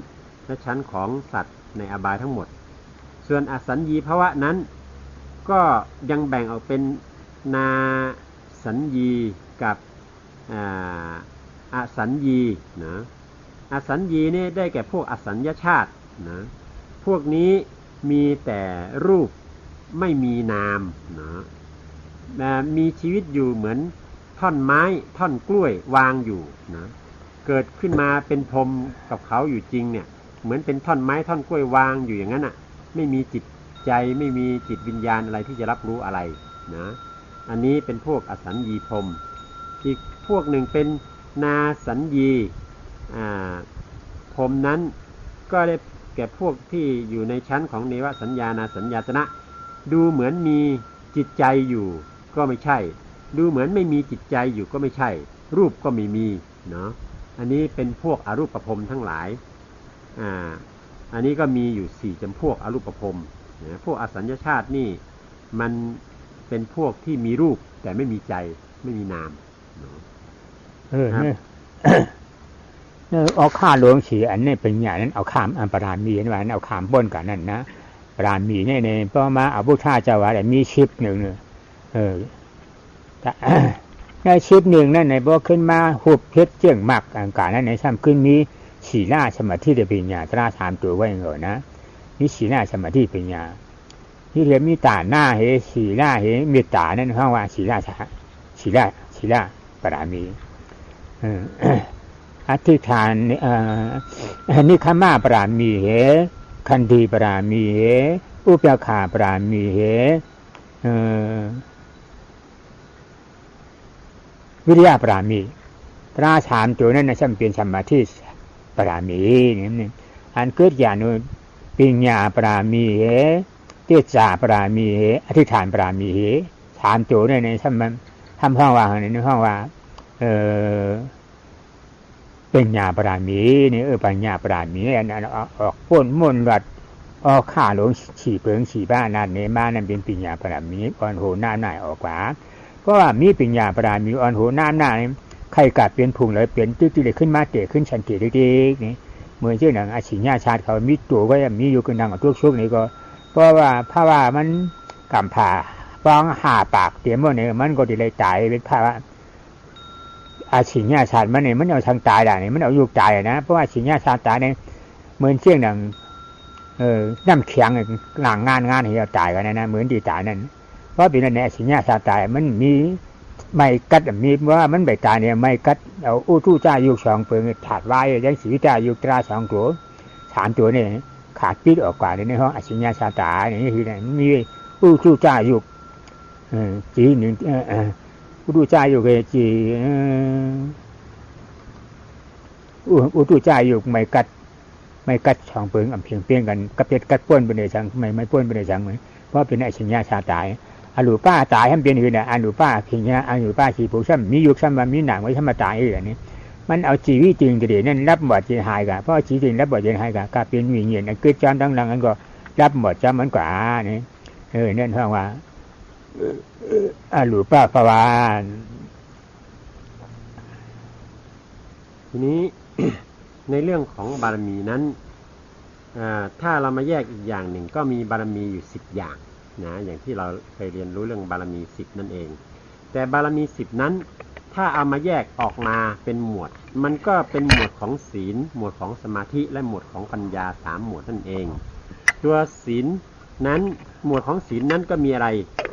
และชั้นของสัตว์ในอบายทั้งหมดส่วนอสัญญีภาวะนั้นก็ยังแบ่งออกเป็นนาสัญญีกับอสัญญีนะอสัญญีนี่ได้แก่พวกอสัญญชาตินะพวกนี้มีแต่รูปไม่มีนามนะมีชีวิตอยู่เหมือนท่อนไม้ท่อนกล้วยวางอยู่นะเกิดขึ้นมาเป็นพรหมกับเขาอยู่จริงเนี่ยเหมือนเป็นท่อนไม้ท่อนกล้วยวางอยู่อย่างนั้นอ่ะไม่มีจิตใจไม่มีจิตวิญญาณอะไรที่จะรับรู้อะไรนะอันนี้เป็นพวกอสัญญีพรหมอีกพวกหนึ่งเป็นนาสัญญีพรหมนั้นก็ได้แก่พวกที่อยู่ในชั้นของเนวสัญญานาสัญญาตนะดูเหมือนมีจิตใจอยู่ก็ไม่ใช่ดูเหมือนไม่มีจิตใจอยู่ก็ไม่ใช่รูปก็ไม่มีเนาะอันนี้เป็นพวกอรูปพรหมทั้งหลายอันนี้ก็มีอยู่4จำพวกอรูปพรหมนะพวกอสัญญชาตินี่มันเป็นพวกที่มีรูปแต่ไม่มีใจไม่มีนามเนาะเนี่ยเอาข้าหลวงฉีอันนี้เป็นอย่างนั้นเอาข้ามอันปรามีนั่นว่าเอาข้ามบ้นกันนั่นนะปรามีเนี่ยในพอมาเอาพุทธาเจ้าว่าแต่มีชิปหนึ่ง ในชีวิตหนึ่งนั่นในบ่ขึ้นมาหุบเพชรเจียงมักอังการนั้นในซ้ำขึ้นมีศีลสมาธิปัญญาตราถามตัวไว้เหรอนะมีศีลสมาธิปัญญาที่เรียกมีตาหน้าเหศีลเหเมตตานั่นเขาว่าศีลปรามีอธิษฐานนิคัมมาปรามีเหคันธีปรามีเหอุเบกขาปรามีเหวิริยะปรามีตราถามตัวนั้นนะจำเป็นสมาธิปรามีนี่อันเกิดอย่างนู้นปัญญาปรามีเหเตจาปรามีเหอธิษฐานปรามีเหถามตัวนั้นในทำห้องว่าในห้องว่าปัญญาปรามีนี่ปัญญาปรามีอันนั้นออกพ้นมนต์วัดออกข้าหลงฉี่เปิงฉี่บ้านนั่นในบ้านนั้นเป็นปัญญาปรามีอ่อนโหหน้าหน่ายออกขวาเพราะว่ามีปัญญาปรามีอ่อนโหหน้าหน่ายใครกัดเปลี่ยนพุงเลยเปลี่ยนตื้อๆเลยขึ้นมาเตะขึ้นชันเตะเด็กๆนี่เหมือนเช่นหนังอาชิญญาชาติเขามีตัวไว้มีอยู่กันดังกับทุกชุกนี่ก็เพราะว่ามันกำผ่าป้องหาปากเตรียมว่าเนี่ยมันก็จะเลยตายเป็นภาวะอาชิญญาชาติมันเนี่ยมันเอาทางตายได้เนี่ยมันเอาอยู่ตายนะเพราะว่าอาชิญญาชาติตายเนี่ยเหมือนเช่นหนังน้ำเขียงหลังงานให้เราตายกันนะเหมือนดีตายนั่นเพราะเป็นนั่นเนี่ยอาชิญญาชาติตายมันมีไม่กัดมีว่ามันใบตายเนี่ยไม่กัดเอาอู้ทู่จ้ายุกสองเปิงถาดไว้ยังสีจ้ายุกตราสองตัวสามตัวเนี่ยขาดปิดออกกว่าในห้องอาชิญญาชาตาอย่างนี้คือเนี่ยมีอู้ทู่จ้ายุกจีหนึ่งอู้ทู่จ้ายุกจีอู้ทู่จ้ายุกไม่กัดสองเปิงเพียงกันกับเพชรกัดป้วนไปในสังไม่ป้วนไปในสังเพราะเป็นอาชิญญาชาตาอลูป้าตายให้เป็นอื่นน่ะอลูป้าเพียงนี้อลูป้าขี่ผู้ซ้ำมียุกซ้ำมันมีหนังไว้ซ้ำมาตายอย่างนี้มันเอาชีวิตจริงเดี๋ยวนั่นรับหมดจะหายกันเพราะชีวิตจริงรับหมดจะหายกันก็เป็นวิญญาณเกิดจำดังๆนั้นก็รับหมดจำเหมือนกว่านี่นั่นเพราะว่าอลูป้าปวาน ทีนี้ ในเรื่องของบารมีนั้นถ้าเรามาแยกอีกอย่างหนึ่งก็มีบารมีอยู่10อย่างนะอย่างที่เราเคยเรียนรู้เรื่องบารมี10นั่นเองแต่บารมี10นั้นถ้าเอามาแยกออกมาเป็นหมวดมันก็เป็นหมวดของศีลหมวดของสมาธิและหมวดของปัญญา3หมวดนั่นเองตัวศีลนั้นหมวดของศีลนั้นก็มีอะไร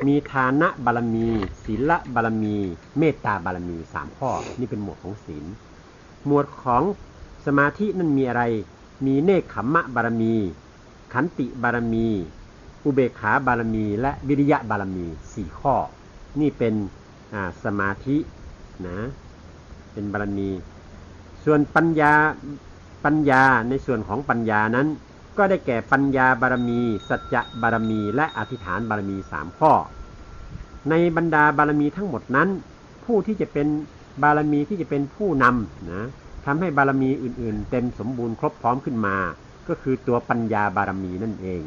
มีทานะบารมีศีลบารมีเมตตาบารมี3ข้อนี่เป็นหมวดของศีลหมวดของสมาธินั้นมีอะไรมีเนกขัมมะบารมีขันติบารมีอุเบกขาบารมีและวิริยะบารมี4ข้อนี่เป็นสมาธินะเป็นบารมีส่วนปัญญาในส่วนของปัญญานั้นก็ได้แก่ปัญญาบารมีสัจจะบารมีและอธิษฐานบารมี3ข้อในบรรดาบารมีทั้งหมดนั้นผู้ที่จะเป็นบารมีที่จะเป็นผู้นำนะทำให้บารมีอื่นๆเต็มสมบูรณ์ครบพร้อมขึ้นมาก็คือตัวปัญญาบารมีนั่นเอง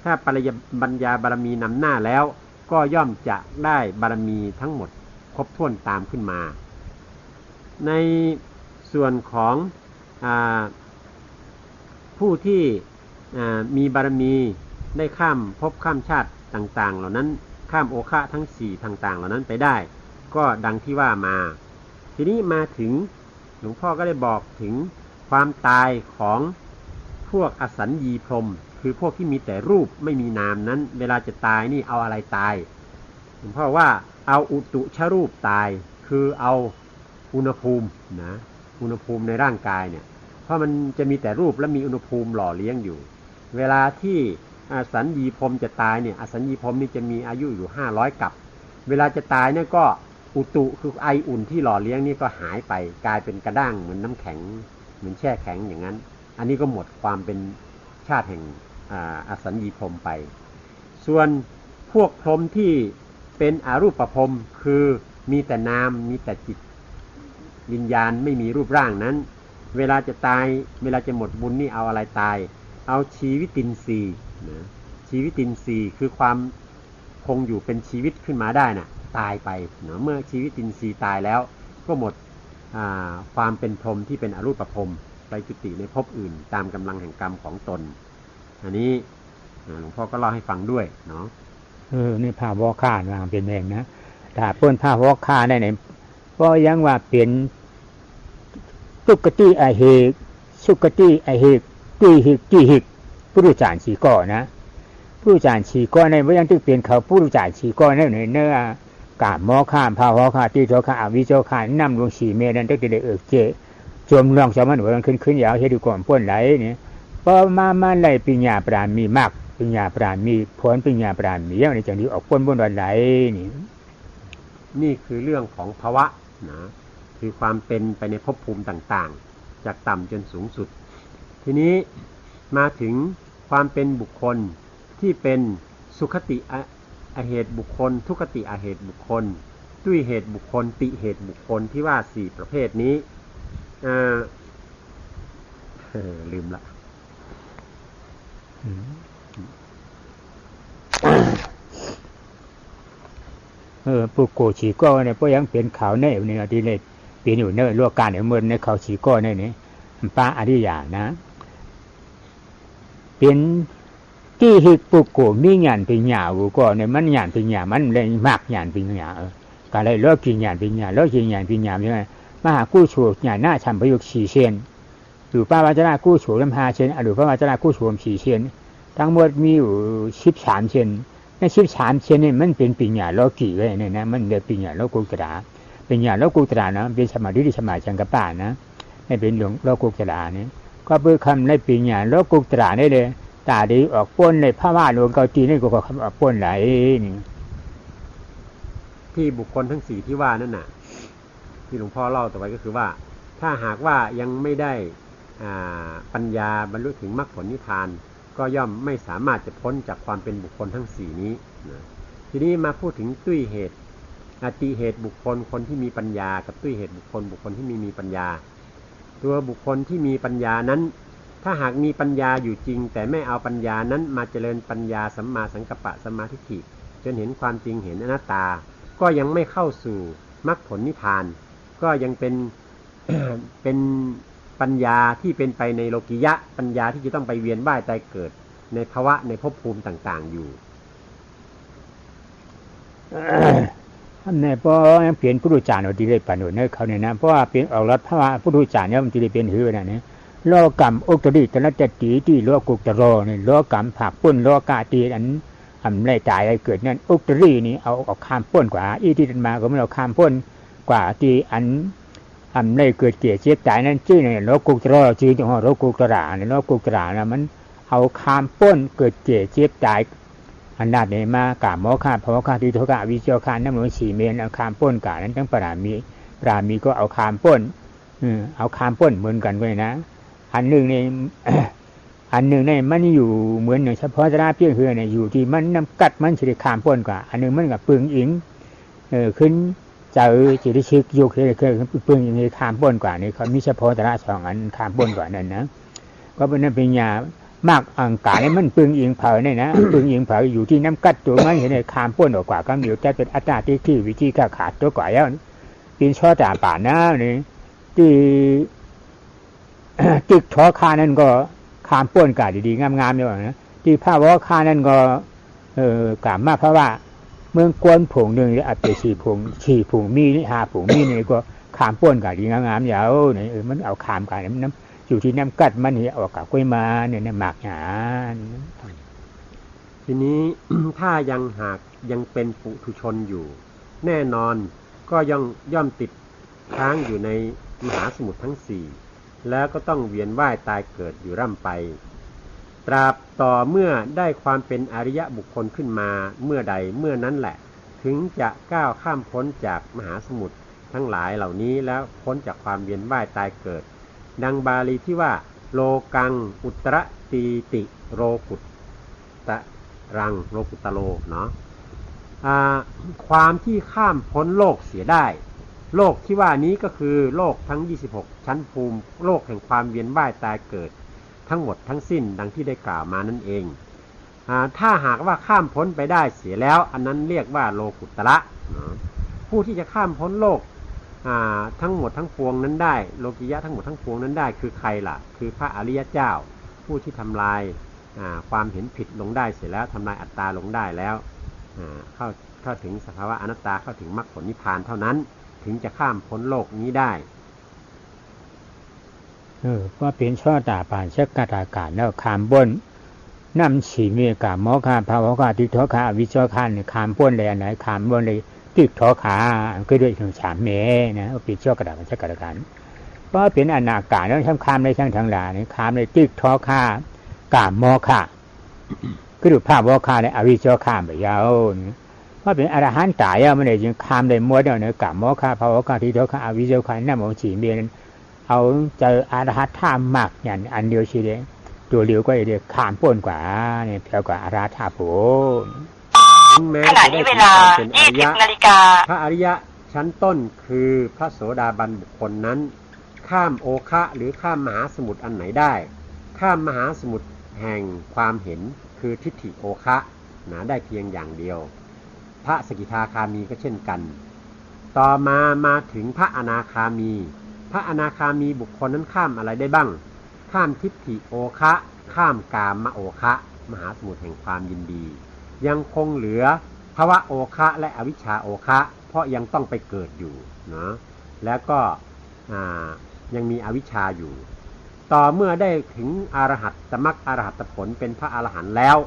ถ้าปัญญาบารมีนำหน้าแล้วก็ย่อมจะได้บารมีทั้งหมดครบถ้วนตามขึ้นมาในส่วนของผู้ที่มีบารมีได้ข้ามภพข้ามชาติต่างๆเหล่านั้นข้ามโอคะทั้ง4ต่างๆเหล่านั้นไปได้ก็ดังที่ว่ามาทีนี้มาถึงหลวงพ่อก็ได้บอกถึงความตายของพวกอสัญญีพรหมคือพวกที่มีแต่รูปไม่มีนามนั้นเวลาจะตายนี่เอาอะไรตายหลวงพ่อว่าเอาอุตุชรูปตายคือเอาอุณหภูมินะอุณหภูมิในร่างกายเนี่ยเพราะมันจะมีแต่รูปและมีอุณหภูมิหล่อเลี้ยงอยู่เวลาที่อสัญญีพรหมจะตายเนี่ยอสัญญีพรหมนี่จะมีอายุอยู่500กับเวลาจะตายเนี่ยก็อุตุคือไออุ่นที่หล่อเลี้ยงนี่ก็หายไปกลายเป็นกระด้างเหมือนน้ำแข็งเหมือนแช่แข็งอย่างนั้นอันนี้ก็หมดความเป็นชาติแห่งอสัญญีพรหมไปส่วนพวกพรหมที่เป็นอรูปพรหมคือมีแต่นามมีแต่จิตวิญญาณไม่มีรูปร่างนั้นเวลาจะตายเวลาจะหมดบุญนี่เอาอะไรตายเอาชีวิตินทรีย์นะชีวิตินทรีย์คือความคงอยู่เป็นชีวิตขึ้นมาได้น่ะตายไปเนาะเมื่อชีวิตินทรีย์ตายแล้วก็หมดความเป็นพรหมที่เป็นอรูปพรหมไปจุติในภพอื่นตามกำลังแห่งกรรมของตนอันนี้หลวงพ่อก็เล่าให้ฟังด้วยเนาะนี่ผ้าวอค่าวางเป็นเองนะถ้าเปิ้นผ้าวอค่าได้ใน ก็ยังว่าเป็นสุกติอาเหกสุกติอาเหกตุยหิกตุยหิกผู้รู้จานสีก้อนะผู้จานสีก้อในว่ายังตึกเปลี่ยนเขาผู้รู้จานสีก้อในเนื้อกาบหมอข้ามพาหอข้าตีโตข้าอวิโจข้านำลงสีเมนั้นตึกได้เจจมลองสมันหัวขึ้นยาวเฮ็ดก่อนพ้นไหลนี่พอมาไหลปัญญาปรามีมากปัญญาปรามีผลปัญญาปรามีอย่างนี้จังนี้ออกพ้นบนวันไหลนี่คือเรื่องของภาวะนะคือความเป็นไปในภพภูมิต่างๆจากต่ำจนสูงสุดทีนี้มาถึงความเป็นบุคคลที่เป็นสุขติอเหตุบุคคลทุกติอเหตุบุคคลตุ้ยเหตุบุคคลติเหตุบุคคลที่ว่า4ประเภทนี้ลืมละผู้โกฉีก้อเนี่ยพวกยังเป็นข่าวในอยู่ในอดีตเป็นอยู่ในโลกการเนี่ยเมื่อในข่าวฉีก้อในนี้ป้าอริยานะเป็นที่หิกปุกโกมีญาณเป็นญาวุก็เนี่ยมันญาณเป็นญามันเลยมากญาณเป็นญาก็เลยเลิกกินญาณเป็นญาเลิกกินญาณเป็นญาใช่ไหมมหากู้โฉญาณหน้าชัมพยุก4เช่นหรือป้าวาจนะกู้โฉลำ5เช่นหรือป้าวาจนะกู้โฉม4เช่นทั้งหมดมีอยู่13เช่นใน13เช่นนี่มันเป็นปัญญาโลกีไว้เนี่ยนะมันเรียกปัญญาโลกุตระปัญญาโลกุตระนะเป็นสมาธิที่สมาจังกปานะให้เป็นหลวงโลกุตระนี่ก็เพื่อคำในปัญญาโลกุตระนี่เลยตาดีออกป้นในพระว่าหลวงเกาจีนี่ก็คำออกป้นไหลนี่ที่บุคคลทั้ง4ที่ว่านั่นน่ะที่หลวงพ่อเล่าต่อไปก็คือว่าถ้าหากว่ายังไม่ได้ปัญญาบรรลุถึงมรรคผลนิพพานก็ย่อมไม่สามารถจะพ้นจากความเป็นบุคคลทั้ง4นี้นะทีนี้มาพูดถึงตุ้ยเหตุติเหตุบุคคลคนที่มีปัญญากับตุ้ยเหตุบุคคลที่ไม่มีปัญญาตัวบุคคลที่มีปัญญานั้นถ้าหากมีปัญญาอยู่จริงแต่ไม่เอาปัญญานั้นมาเจริญปัญญาสัมมาสังกัปปะสัมมาทิฏฐิจนเห็นความจริงเห็นอนัตตาก็ยังไม่เข้าสู่มรรคผลนิพพานก็ยังเป็น เป็นปัญญาที่เป็นไปในโลกิยะปัญญาที่จะต้องไปเวียนว่ายตายเกิดในภาวะในภพภูมิต่างๆอยู่ในเพราะยังเปลี่ยนผู้รู้จานเอาดีเลยปานโนเนี่ยเขาเนี่ยนะเพราะว่าเป็นออกรัฐภาวะผู้รู้จานเนี่ยมันจะได้เป็นหือนะเนี่ยโลกรรมอุตริตนะจติที่โลกุตโรเนี่ยโลกรรมผักปุ้นโลกาตีอันไรตายอะไรเกิดนั่นอุตรินี่เอาออกข้ามป้นกว่าอีที่มาก็ไม่เอาข้ามป้นกว่าที่อันไรเกิดเกี่ยเจ็บตายนั่นชื่อเนี่ยโลกุตโรชื่อที่ห้อโลกุตระเนี่ยโลกุตระนะมันเอาข้ามป้นเกิดเกี่ยเจ็บตายอันนั้นเนี่ยมากาหมอข้าพอข้าที่โทกะวิเชียวคานน้ำหลวง4เมตรเอาข้ามป้นกานั้นทั้งปรามีก็เอาข้ามป้นเอาข้ามป้นเหมือนกันไว้นะอันหนึ่งเนี่ยอันหนึ่งเนี่ยมันอยู่เหมือนอย่างเฉพาะสระเพียงเฮือเนี่ยอยู่ที่มันน้ำกัดมันสิริขามป้นกว่าอันหนึ่งมันกับปึงอิงขึ้นเจอจิริชิกยุกเลยคือปึงอิงขามป้นกว่านี่เขามีเฉพาะสระ2อันขามป้นกว่านั่นนะก็เป็นนั่นเป็นยามากอังกาเนี่ยมันปึงอิงเผาเนี่ยนะปึงอิงเผาอยู่ที่น้ำกัดตัวมันเห็นเลยขามป้นออกกว่าก็มีอยู่แต่เป็นอัตราที่วิธีการขาดตัวกว่าแล้วปีนช่อตาป่าหน้านี่ที่ตึกทอคานั่นก็ขามป้นกาดีๆงามๆอยู่นะที่ผ้าวอคานั่นก็กามาเพราะว่าเมืองกวนผงหนึ่งอัต4ผงมีนี่5ผงมีนี่ก็ขามป้นกาดีงามๆยาวนี่มันเอาขามกาน้ำอยู่ที่น้ำกัดมันนี่ออกกับกล้วยมาเนี่ยหมากหยาทีนี้ ถ้ายังเป็นปุถุชนอยู่แน่นอนก็ย่อมติดค้างอยู่ในมหาสมุทรทั้ง4แล้วก็ต้องเวียนว่ายตายเกิดอยู่ร่ำไปตราบต่อเมื่อได้ความเป็นอริยบุคคลขึ้นมาเมื่อใดเมื่อนั้นแหละถึงจะก้าวข้ามพ้นจากมหาสมุทรทั้งหลายเหล่านี้แล้วพ้นจากความเวียนว่ายตายเกิดดังบาลีที่ว่าโลกังอุตระตีติโรกุตตะรังโลกุตโลเนาะความที่ข้ามพ้นโลกเสียได้โลกที่ว่านี้ก็คือโลกทั้ง26ชั้นภูมิโลกแห่งความเวียนว่ายตายเกิดทั้งหมดทั้งสิ้นดังที่ได้กล่าวมานั่นเองถ้าหากว่าข้ามพ้นไปได้เสียแล้วอันนั้นเรียกว่าโลกุตระผู้ที่จะข้ามพ้นโลกทั้งหมดทั้งปวงนั้นได้โลกิยะทั้งหมดทั้งปวงนั้นได้คือใครล่ะคือพระอริยเจ้าผู้ที่ทำลายความเห็นผิดลงได้เสียแล้วทำลายอัตตาลงได้แล้วเข้าถึงสภาวะอนัตตาเข้าถึงมรรคผลนิพพานเท่านั้น ถึงจะข้ามพ้นโลกนี้ได้ก็เป็นช่อตาป่านเช็กกาตาการแล้วขามบนน้ำฉีเมกาหมอคาภาวะคาติทอคาวิจคาเนี่ยขามพ้นเลยอันไหนขามบนเลยติดทอขาก็ด้วยถึงสามเมนะเป็นช่อกระดาษเช็กกาตาการเพราะเป็นอนาคาแล้วทั้งขามในทั้งทางหลายขามในติดทอคากามหมอคาก็ดูภาพว่าคาในอวิจคาแบบยาวว่าเป็นอรหันต์ตายมันเลยจึงขามในมัวเดียวเนี่ยกามหมอคาภาวะคาติทอคาอวิจคาน้ำของฉีเมเอาเจออรหัตท่ามากอย่างอันเดียวชีเดตัวเหลียวก็เดียวขามพ้นกว่าเนี่ยเท่ากับอรหัตท่าโผขณะนี้เวลา 20 นาฬิกาพระอริยะชั้นต้นคือพระโสดาบันบุคคลนั้นข้ามโอคะหรือข้ามมหาสมุทรอันไหนได้ข้ามมหาสมุทรแห่งความเห็นคือทิฏฐิโอคะได้เพียงอย่างเดียวพระสกิทาคามีก็เช่นกันต่อมาถึงพระอนาคามีพระอนาคามีบุคคลนั้นข้ามอะไรได้บ้างข้ามทิฏฐิโอคะข้ามกามโอคะมหาสมุทรแห่งความยินดียังคงเหลือภวะโอคะและอวิชชาโอคะเพราะยังต้องไปเกิดอยู่นะแล้วก็ยังมีอวิชชาอยู่ต่อเมื่อได้ถึงอรหัตตมรรคอรหัตผลเป็นพระอรหันต์แล้ว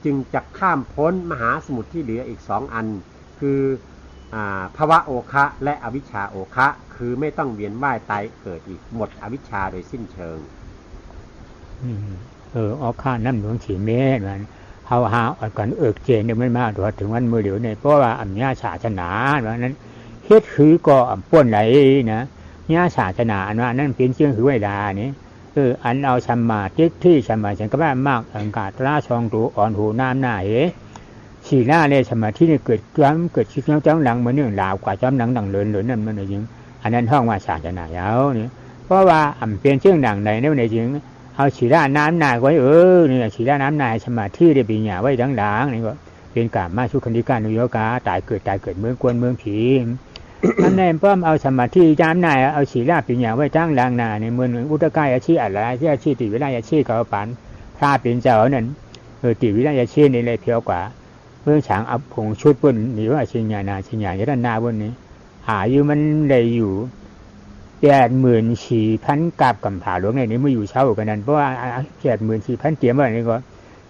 จึงจะข้ามพ้นมหาสมุทรที่เหลืออีก2 อันคือภวะโอคะและอวิชชาโอคะคือไม่ต้องเวียนว่ายตายเกิดอีกหมดอวิชชาโดยสิ้นเชิงออกข้าน้ำหลวงฉีเมตมันเฮาหาอดกันเจนเนี่ยมันมาตัวถึงวันมือเดี๋ยวเนี่ยเพราะว่าอัญญาศาสนาว่านั้นเฮ็ดคือก็ป้นไหลนะญาศาสนาอันว่านั้นเป็นเชื่องคือเวลานี่อันเอาชัมมาที่ชัมมาฉันก็ว่ามากอังกาตราชองตูอ่อนหูน้ำหน้าฉีหน้าเลยสมาธินี่เกิดชิดจ้องหลังเหมือนเนื่องลาวกว่าจ้ำหลังดังเลินนั่นมันเลยจริงอันนั้นห้องว่าศาสนาเยาวนี่เพราะว่าเป็นเชื่องดังในนั่นเลยจริงเอาฉีด้าน้ำหน้าไว้นี่ฉีด้าน้ำหน้าสมาธิได้ปีหญ้าไว้ดังหลังนี่ก็เป็นกามาสุขันธิการนุโยกาตายเกิดเมืองกวนเมืองผีอันนั้นป้อมเอาสมาธิน้ำหน้าเอาฉีด้าปีหญ้าไว้ตั้งหลังหน้าในเมืองอุตกายอาชีอะไรที่อาชีติวิไลอาชีเขาปันพระเป็นเจ้านั่นติวิไลอาชีนี่เลยเพียวกว่าเมื่อฉางอับผงชุดบนหรือว่าชิญญาจะด้านหน้าบนนี้อายุมันได้อยู่84,000กับกำผาหลวงในนี้เมื่ออยู่เช่ากันนั้นเพราะว่า84,000เตรียมไว้นี่ก็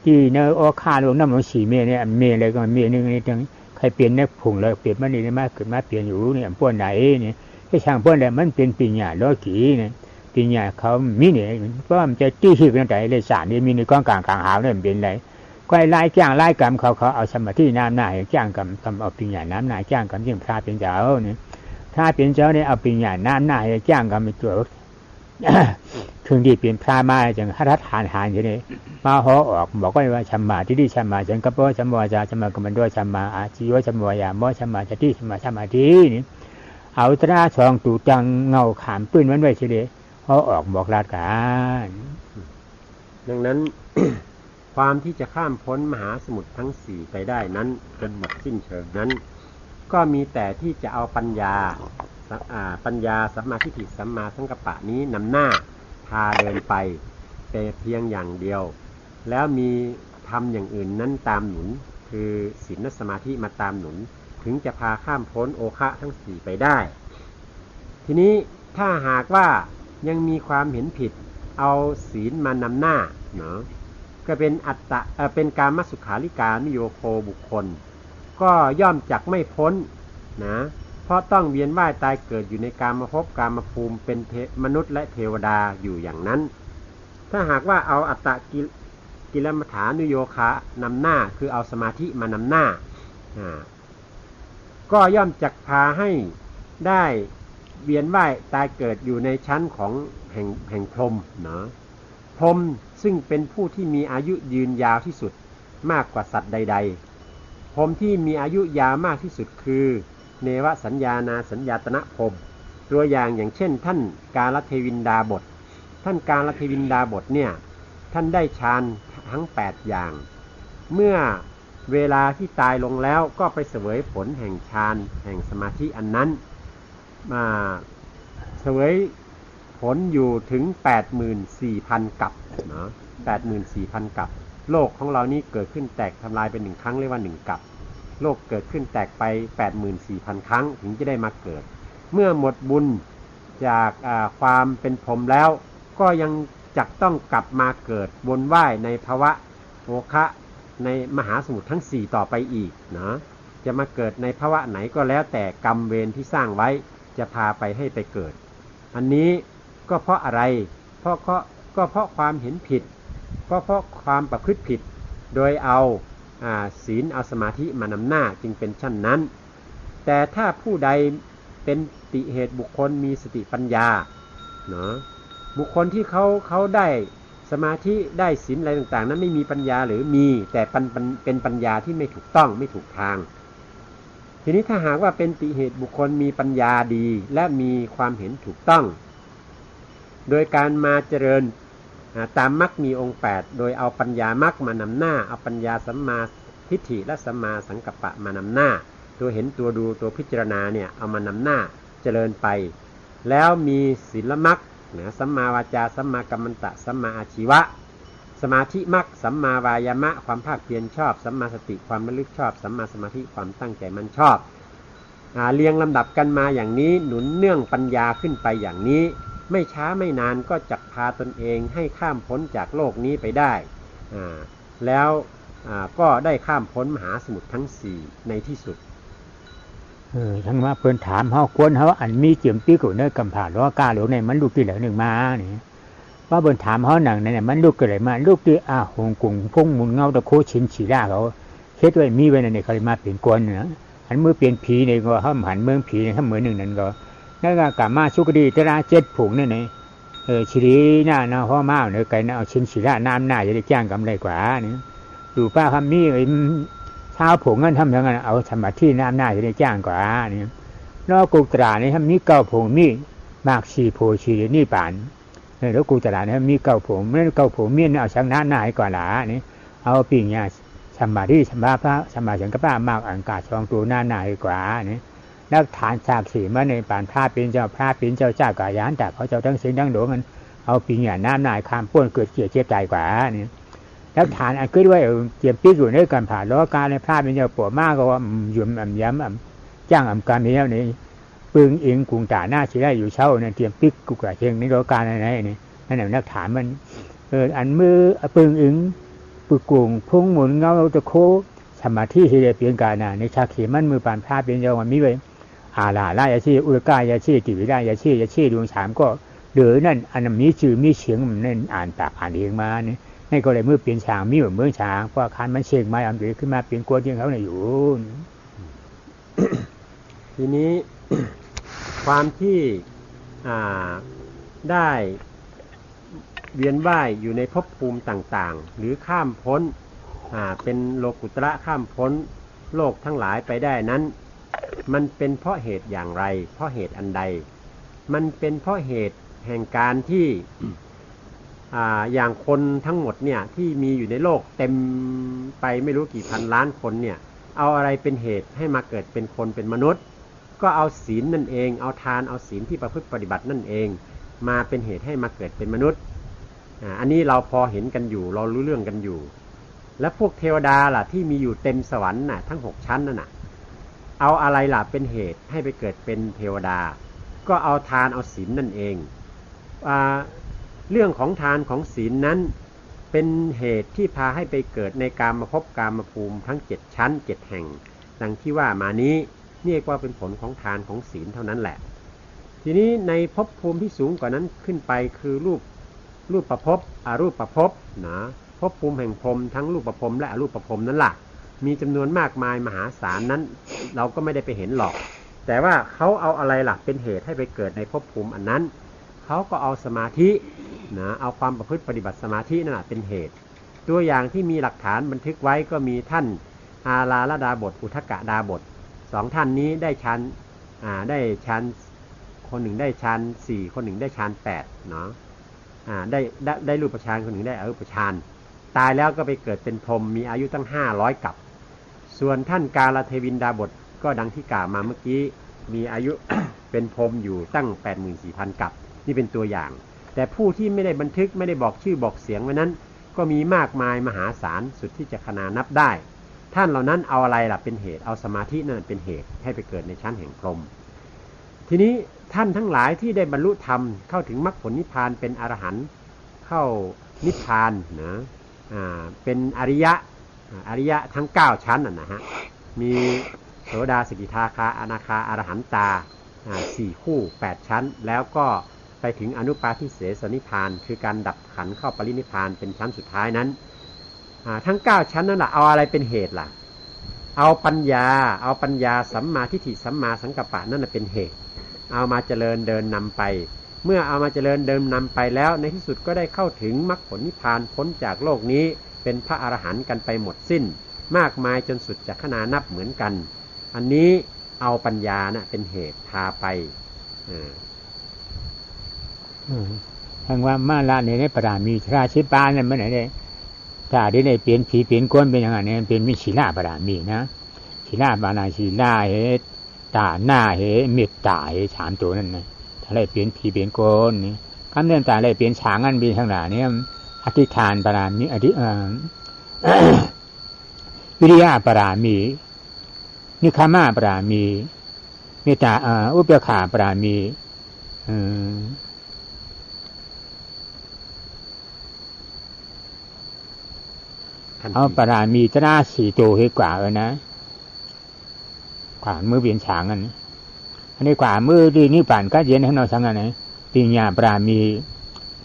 ที่เนื้ออคาหลวงน้ำหลวง4 เมตรเนี่ยเมตรอะไรก็เมตรนึงนี่จังใครเปลี่ยนเนี่ยผงเลยเปลี่ยนมานี่มาเกิดมาเปลี่ยนอยู่เนี่ยป้วนไหนนี่ให้ช่างป้วนแล้วมันเป็นปีญญาล้อกี่เนี่ยปีญญาเขามีเนี่ยเพราะมันจะจี้ที่กันแต่เลยสารนี่มีในกองกลางหาวเนี่ยเป็นไรก็ไล่จ้างไล่กรรมเขาเอาสมาธิน้ำหน้าจ้างกรรมเอาปีญญาน้ำหน้าจ้างกรรมยิ่งพระเป็นเจ้าเนี่ยถ้าเป็นเจ้าเนี่ยเอาปีญญาน้ำหน้าจ้างกรรมเป็นตัวถึงดีเปลี่ยนพระมาจังรัฐหารอย่างนี้มาหอออกบอกว่าชัมมาที่ดีชัมมาจังกบชัมวาจาชัมมากรรมด้วยชัมมาอาชีวชัมวายามอชัมมาจะที่ชัมมาทีนี่เอาตราชองตูจังเงาขามปืนมันไว้เฉยหอออกบอกราชการดังนั้น ความที่จะข้ามพ้นมหาสมุทรทั้ง4ไปได้นั้นจนหมดสิ้นเชิงนั้นก็มีแต่ที่จะเอาปัญญาสัมมาทิฏฐิสัมมาสังกัปปะนี้นำหน้าพาเดินไปแต่เพียงอย่างเดียวแล้วมีทำอย่างอื่นนั้นตามหนุนคือศีลสมาธิมาตามหนุนถึงจะพาข้ามพ้นโอคะทั้ง4ไปได้ทีนี้ถ้าหากว่ายังมีความเห็นผิดเอาศีลมานำหน้าเนาะก็เป็นกามสุขาริกานิโยโคบุคคลก็ย่อมจักไม่พ้นนะเพราะต้องเวียนว่ายตายเกิดอยู่ในกามภพกามภูมิเป็นมนุษย์และเทวดาอยู่อย่างนั้นถ้าหากว่าเอาอัตตกิลมัฏฐานุโยคะนำหน้าคือเอาสมาธิมานำหน้าก็ย่อมจักพาให้ได้เวียนว่ายตายเกิดอยู่ในชั้นของแห่งพรหมนะพรหมซึ่งเป็นผู้ที่มีอายุยืนยาวที่สุดมากกว่าสัตว์ใดๆพรหมที่มีอายุยาวมากที่สุดคือเนวสัญญานาสัญญาตนะพรหมตัวอย่างเช่นท่านกาลเทวินดาบทเนี่ยท่านได้ฌานทั้ง8อย่างเมื่อเวลาที่ตายลงแล้วก็ไปเสวยผลแห่งฌานแห่งสมาธิอันนั้นมาเสวยผลอยู่ถึง 84,000 กับเนาะ 84,000 กับโลกของเรานี้เกิดขึ้นแตกทำลายเป็น1 ครั้งเรียกว่า1 กับโลกเกิดขึ้นแตกไป 84,000 ครั้งถึงจะได้มาเกิด เมื่อหมดบุญจากความเป็นพรหมแล้วก็ยังจักต้องกลับมาเกิดวนว่ายในภวะโอคะในมหาสมุทรทั้ง4ต่อไปอีกนะจะมาเกิดในภวะไหนก็แล้วแต่กรรมเวรที่สร้างไว้จะพาไปให้ไปเกิดอันนี้ก็เพราะอะไรก็เพราะความเห็นผิดก็เพราะความประพฤติผิดโดยเอาศีลเอาสมาธิมานำหน้าจึงเป็นเช่นนั้นแต่ถ้าผู้ใดเป็นติเหตุบุคคลมีสติปัญญาเนาะบุคคลที่เขาได้สมาธิได้ศีลอะไรต่างๆนั้นไม่มีปัญญาหรือมีแต่เป็นปัญญาที่ไม่ถูกต้องไม่ถูกทางทีนี้ถ้าหากว่าเป็นติเหตุบุคคลมีปัญญาดีและมีความเห็นถูกต้องโดยการมาเจริญตามมรรคมีองค์8โดยเอาปัญญามรรคมานำหน้าเอาปัญญาสัมมาทิฏฐิและสัมมาสังกัปปะมานำหน้าตัวเห็นตัวดูตัวพิจารณาเนี่ยเอามานำหน้าเจริญไปแล้วมีศีลมรรคสัมมาวาจาสัมมากัมมันตะสัมมาอาชีวะสมาธิมรรคสัมมาวายามะความภาคเพียรชอบสัมมาสติความระลึกชอบสัมมาสมาธิความตั้งใจมั่นชอบเรียงลำดับกันมาอย่างนี้หนุนเนื่องปัญญาขึ้นไปอย่างนี้ไม่ช้าไม่นานก็จักพาตนเองให้ข้ามพ้นจากโลกนี้ไปได้แล้วก็ได้ข้ามพ้นมหาสมุทรทั้ง4ในที่สุดทั้งว่าเพิ่นถามเฮาควรเฮาอันมีเจียมปีกูเนกำผ่าล้อกาหลวงในมันลูกที่เหลือหนึ่งมานี่ว่าเพิ่นถามเฮาหนังเนี่ยมันลูกก็เลยมาลูกที่หงกุ่งพงมุนเงาตะโคชินฉีราเขาเฮ็ดไว้มีไว้นั่นนี่เขาเลยมาเปลี่ยนกวนนะอันมือเปลี่ยนผีนี่ก็เฮาหันเมืองผีนี่ถ้าเหมือนนึงนั่นก็นั่นก็กะมาสุกดีตระ7ผงนี่นี่ชีรีหน้าเนาะพ่อมาเนาะไกเอาชินฉีราน้ำหน้าจะได้จ้างกำไรกว่านี่ดูป้าคำมีเช้าผงงั้นทำอย่างนั้นเอาสมาธิน้ำหน้าจะได้จ้างกว่านี่นอกกุตรานี่ทำมี9ผงมีมาก4โพชีนี่ปานแล้วกุตรานี่มี9ผงนั่น9ผงมีเอาช่างหน้าให้ก่อนหลานี่เอาปิ่งเนี่ยสมาธิสมาพระสมาสังกัปปะมากอังกาช่องตัวหน้าให้กว่านี่แล้วฐาน34มาในปานพระเป็นเจ้าพระเป็นเจ้าจ้ากายานแต่เขาเจ้าทั้งสิงทั้งหลวงมันเอาปิ่งเนี่ยน้ำหน้าข้ามป้วนเกิดเกียรติเจ็บใจกว่านี่แล้วฐานอันขึ้นไว้เตรียมปีกอยู่ในการผ่าล้อการในพระเป็นเจ้าปวดมากก็ว่ายุ่มย้ำจ้างการนี้แล้วนี่ปึงเองกุงตาหน้าชีได้อยู่เช่าเนี่ยเตรียมปีกกุกระเชงในล้อการอะไรนี่นั่นแหละนักฐานมันอันมือปึงเองปึกกุงพุ่งหมุนเงาตะโคสมาธิที่ได้เปลี่ยนการในชาขีมันมือปานพระเป็นเจ้ามันมีไว้อาลาลายาชีอุลกายาชีติวิได้ยาชีดวงสามก็เดือนั่นอันมีชื่อมีเสียงมันนั่นอ่านปากอ่านเองมาเนี่ยให้ก็เลยเมื่อเปลี่ยนช้างมีเหมือนเมืองช้างเพราะคันมันเชงไม้อันเดียวขึ้นมาเปลี่ยนกวนที่เขาเนี่ยอยู่ ทีนี้ ความที่ได้เวียนว่ายอยู่ในภพภูมิต่างๆหรือข้ามพ้นเป็นโลกุตระข้ามพ้นโลกทั้งหลายไปได้นั้นมันเป็นเพราะเหตุอย่างไรเพราะเหตุอันใดมันเป็นเพราะเหตุแห่งการที่อย่างคนทั้งหมดเนี่ยที่มีอยู่ในโลกเต็มไปไม่รู้กี่พันล้านคนเนี่ยเอาอะไรเป็นเหตุให้มาเกิดเป็นคนเป็นมนุษย์ก็เอาศีลนั่นเองเอาทานเอาศีลที่ประพฤติปฏิบัตินั่นเองมาเป็นเหตุให้มาเกิดเป็นมนุษย์อันนี้เราพอเห็นกันอยู่เรารู้เรื่องกันอยู่และพวกเทวดาล่ะที่มีอยู่เต็มสวรรค์น่ะทั้ง6ชั้นนั่นน่ะเอาอะไรล่ะเป็นเหตุให้ไปเกิดเป็นเทวดาก็เอาทานเอาศีลนั่นเองเรื่องของทานของศีลนั้นเป็นเหตุที่พาให้ไปเกิดในกามภพกามภูมิทั้ง7ชั้น7แห่งดังที่ว่ามานี้นี่ก็เป็นผลของทานของศีลเท่านั้นแหละทีนี้ในภพภูมิที่สูงกว่านั้นขึ้นไปคือรูปประภพอรูปประภพนะภพภูมิแห่งพรหมทั้งรูปประพรหมและอรูปประพรหมนั้นล่ะมีจำนวนมากมายมหาศาลนั้นเราก็ไม่ได้ไปเห็นหรอกแต่ว่าเขาเอาอะไรล่ะเป็นเหตุให้ไปเกิดในภพภูมิอันนั้นเขาก็เอาสมาธินะเอาความประพฤติปฏิบัติสมาธินั่นแหละเป็นเหตุตัวอย่างที่มีหลักฐานบันทึกไว้ก็มีท่านอาราลดาบทอุทกดาบท2ท่านนี้ได้ชั้นคนหนึ่งได้ชั้น4คนหนึ่งได้ชั้น8เนาะได้รูปฌานคนหนึ่งได้อรูปฌานตายแล้วก็ไปเกิดเป็นพรหมมีอายุตั้ง500กับส่วนท่านกาลเทวินดาบทก็ดังที่กล่าวมาเมื่อกี้มีอายุ เป็นพรหมอยู่ตั้ง 84,000 กับนี่เป็นตัวอย่างแต่ผู้ที่ไม่ได้บันทึกไม่ได้บอกชื่อบอกเสียงไว้นั้นก็มีมากมายมหาศาลสุดที่จะขนานับได้ท่านเหล่านั้นเอาอะไรล่ะเป็นเหตุเอาสมาธินั่นเป็นเหตุให้ไปเกิดในชั้นแห่งพรหมท ทีนี้ท่านทั้งหลายที่ได้บรรลุธรรมเข้าถึงมรรคผลนิพพานเป็นอรหันต์เข้านิพพานนะเป็นอริยะทั้ง9ชั้นนะฮะมีโสดาสกิทาคาอนาคาอรหันตา4 คู่8ชั้นแล้วก็ไปถึงอนุปาทิเสสนิพพานคือการดับขันธ์เข้าปรินิพพานเป็นชั้นสุดท้ายนั้นทั้ง9ชั้นนั้นล่ะเอาอะไรเป็นเหตุล่ะเอาปัญญาสัมมาทิฏฐิสัมมาสังกัปปะนั่นเป็นเหตุเอามาเจริญเดินนำไปเมื่อเอามาเจริญเดินนำไปแล้วในที่สุดก็ได้เข้าถึงมรรคผลนิพพานพ้นจากโลกนี้เป็นพระอรหันต์กันไปหมดสิ้นมากมายจนสุดจะขนานับเหมือนกันอันนี้เอาปัญญานะเป็นเหตุพาไปทางว่ามาละในปรามีราชิปานั่นมันไหนได้ถ้าได้เปลี่ยนผีเปลี่ยนก้นเป็นอย่างนั้นเป็นวิศีลาปรามีนะศีลาปานาศีลาเหตุตาหน้าเหเมตตาเห3 ตัวนั่นนะถ้าได้เปลี่ยนผีเปลี่ยนก้นนี่คำเนื่องจากได้เปลี่ยนฉางอันบีทั้งหลายเนี่ยอธิทานปรามีวิริยะปรามีนิคามาปรามีเมตตาอุเบกขาปรามีเอาปรามีตรา4 ตัวให้กว่านะกว่ามือเปลี่ยนฉางอันนี้กว่ามือดีนี่ป่านก็เย็นให้เราสังกันนะปิญญาปรามี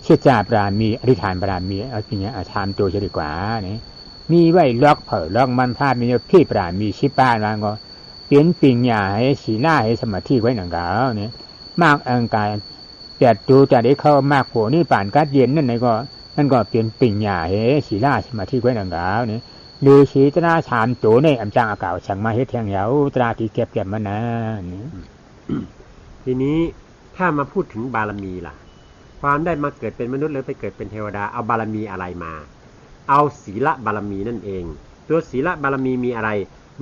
เชื่อจาปรามีอธิษฐานปรามีเอาปิญญา3 ตัวจะดีกว่านี่มีไว้ล็อกเผอล็อกมันภาพมีพี่ปรามีชิป้าแล้วก็เปลี่ยนปิญญาให้ศีลาให้สมาธิไว้หนังกาเนี่ยมากอังการ8 ตัวจะได้เข้ามากโผนี่ป่านก็เย็นนั่นไหนก็นั่นก็เปลี่ยนปิญญาให้ศีลาสมาธิไว้หนังกาเนี่ยฤาษีตรา3 ตัวในอำจางอากาศช่างมาเฮ็ดแทงเหยาตราที่เก็บมานะทีนี้ถ้ามาพูดถึงบารมีล่ะความได้มาเกิดเป็นมนุษย์หรือไปเกิดเป็นเทวดาเอาบารมีอะไรมาเอาศีลบารมีนั่นเองตัวศีลบารมีมีอะไร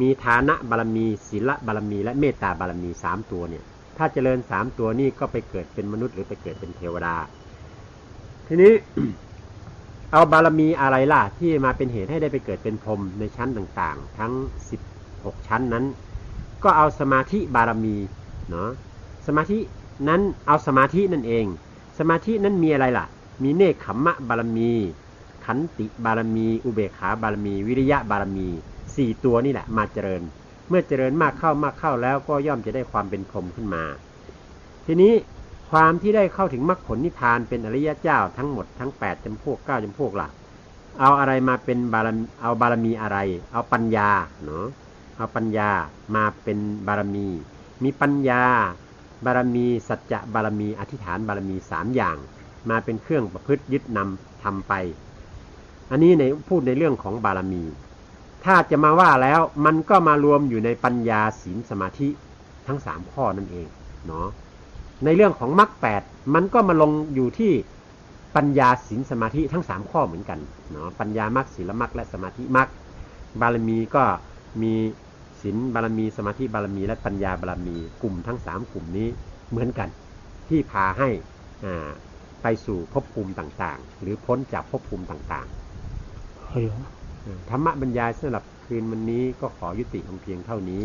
มีฐานะบารมีศีลบารมีและเมตตาบารมี3 ตัวเนี่ยถ้าเจริญ3 ตัวนี่ก็ไปเกิดเป็นมนุษย์หรือไปเกิดเป็นเทวดาทีนี้ เอาบารมีอะไรล่ะที่มาเป็นเหตุให้ได้ไปเกิดเป็นพรหมในชั้นต่างๆทั้ง16 ชั้นนั้นก็เอาสมาธิบารมีเนาะสมาธินั้นเอาสมาธินั่นเองสมาธินั้นมีอะไรล่ะมีเนกขัมมะบารมีขันติบารมีอุเบกขาบารมีวิริยะบารมี4 ตัวนี่แหละมาเจริญเมื่อเจริญมากเข้าแล้วก็ย่อมจะได้ความเป็นพรหมขึ้นมาทีนี้ความที่ได้เข้าถึงมรรคผลนิพพานเป็นอริยเจ้าทั้งหมดทั้ง8 จำพวก9 จำพวกล่ะเอาอะไรมาเป็นเอาบารมีอะไรเอาปัญญาเนาะเอาปัญญามาเป็นบารมีมีปัญญาบารมีสัจจะบารมีอธิษฐานบารมี3 อย่างมาเป็นเครื่องประพฤติยึดนำทำไปอันนี้ในพูดในเรื่องของบารมีถ้าจะมาว่าแล้วมันก็มารวมอยู่ในปัญญาศีลสมาธิทั้ง3 ข้อนั่นเองเนาะในเรื่องของมรรค8มันก็มาลงอยู่ที่ปัญญาศีลสมาธิทั้ง3 ข้อเหมือนกันเนาะปัญญามรรคศีลมรรคและสมาธิมรรคบารมีก็มีศีลบารมีสมาธิบารมีและปัญญาบารมีกลุ่มทั้ง3 กลุ่มนี้เหมือนกันที่พาให้ไปสู่ภพภูมิต่างๆหรือพ้นจากภพภูมิต่างๆธรรมะบรรยายสำหรับคืนวันนี้ก็ขอยุติเพียงเท่านี้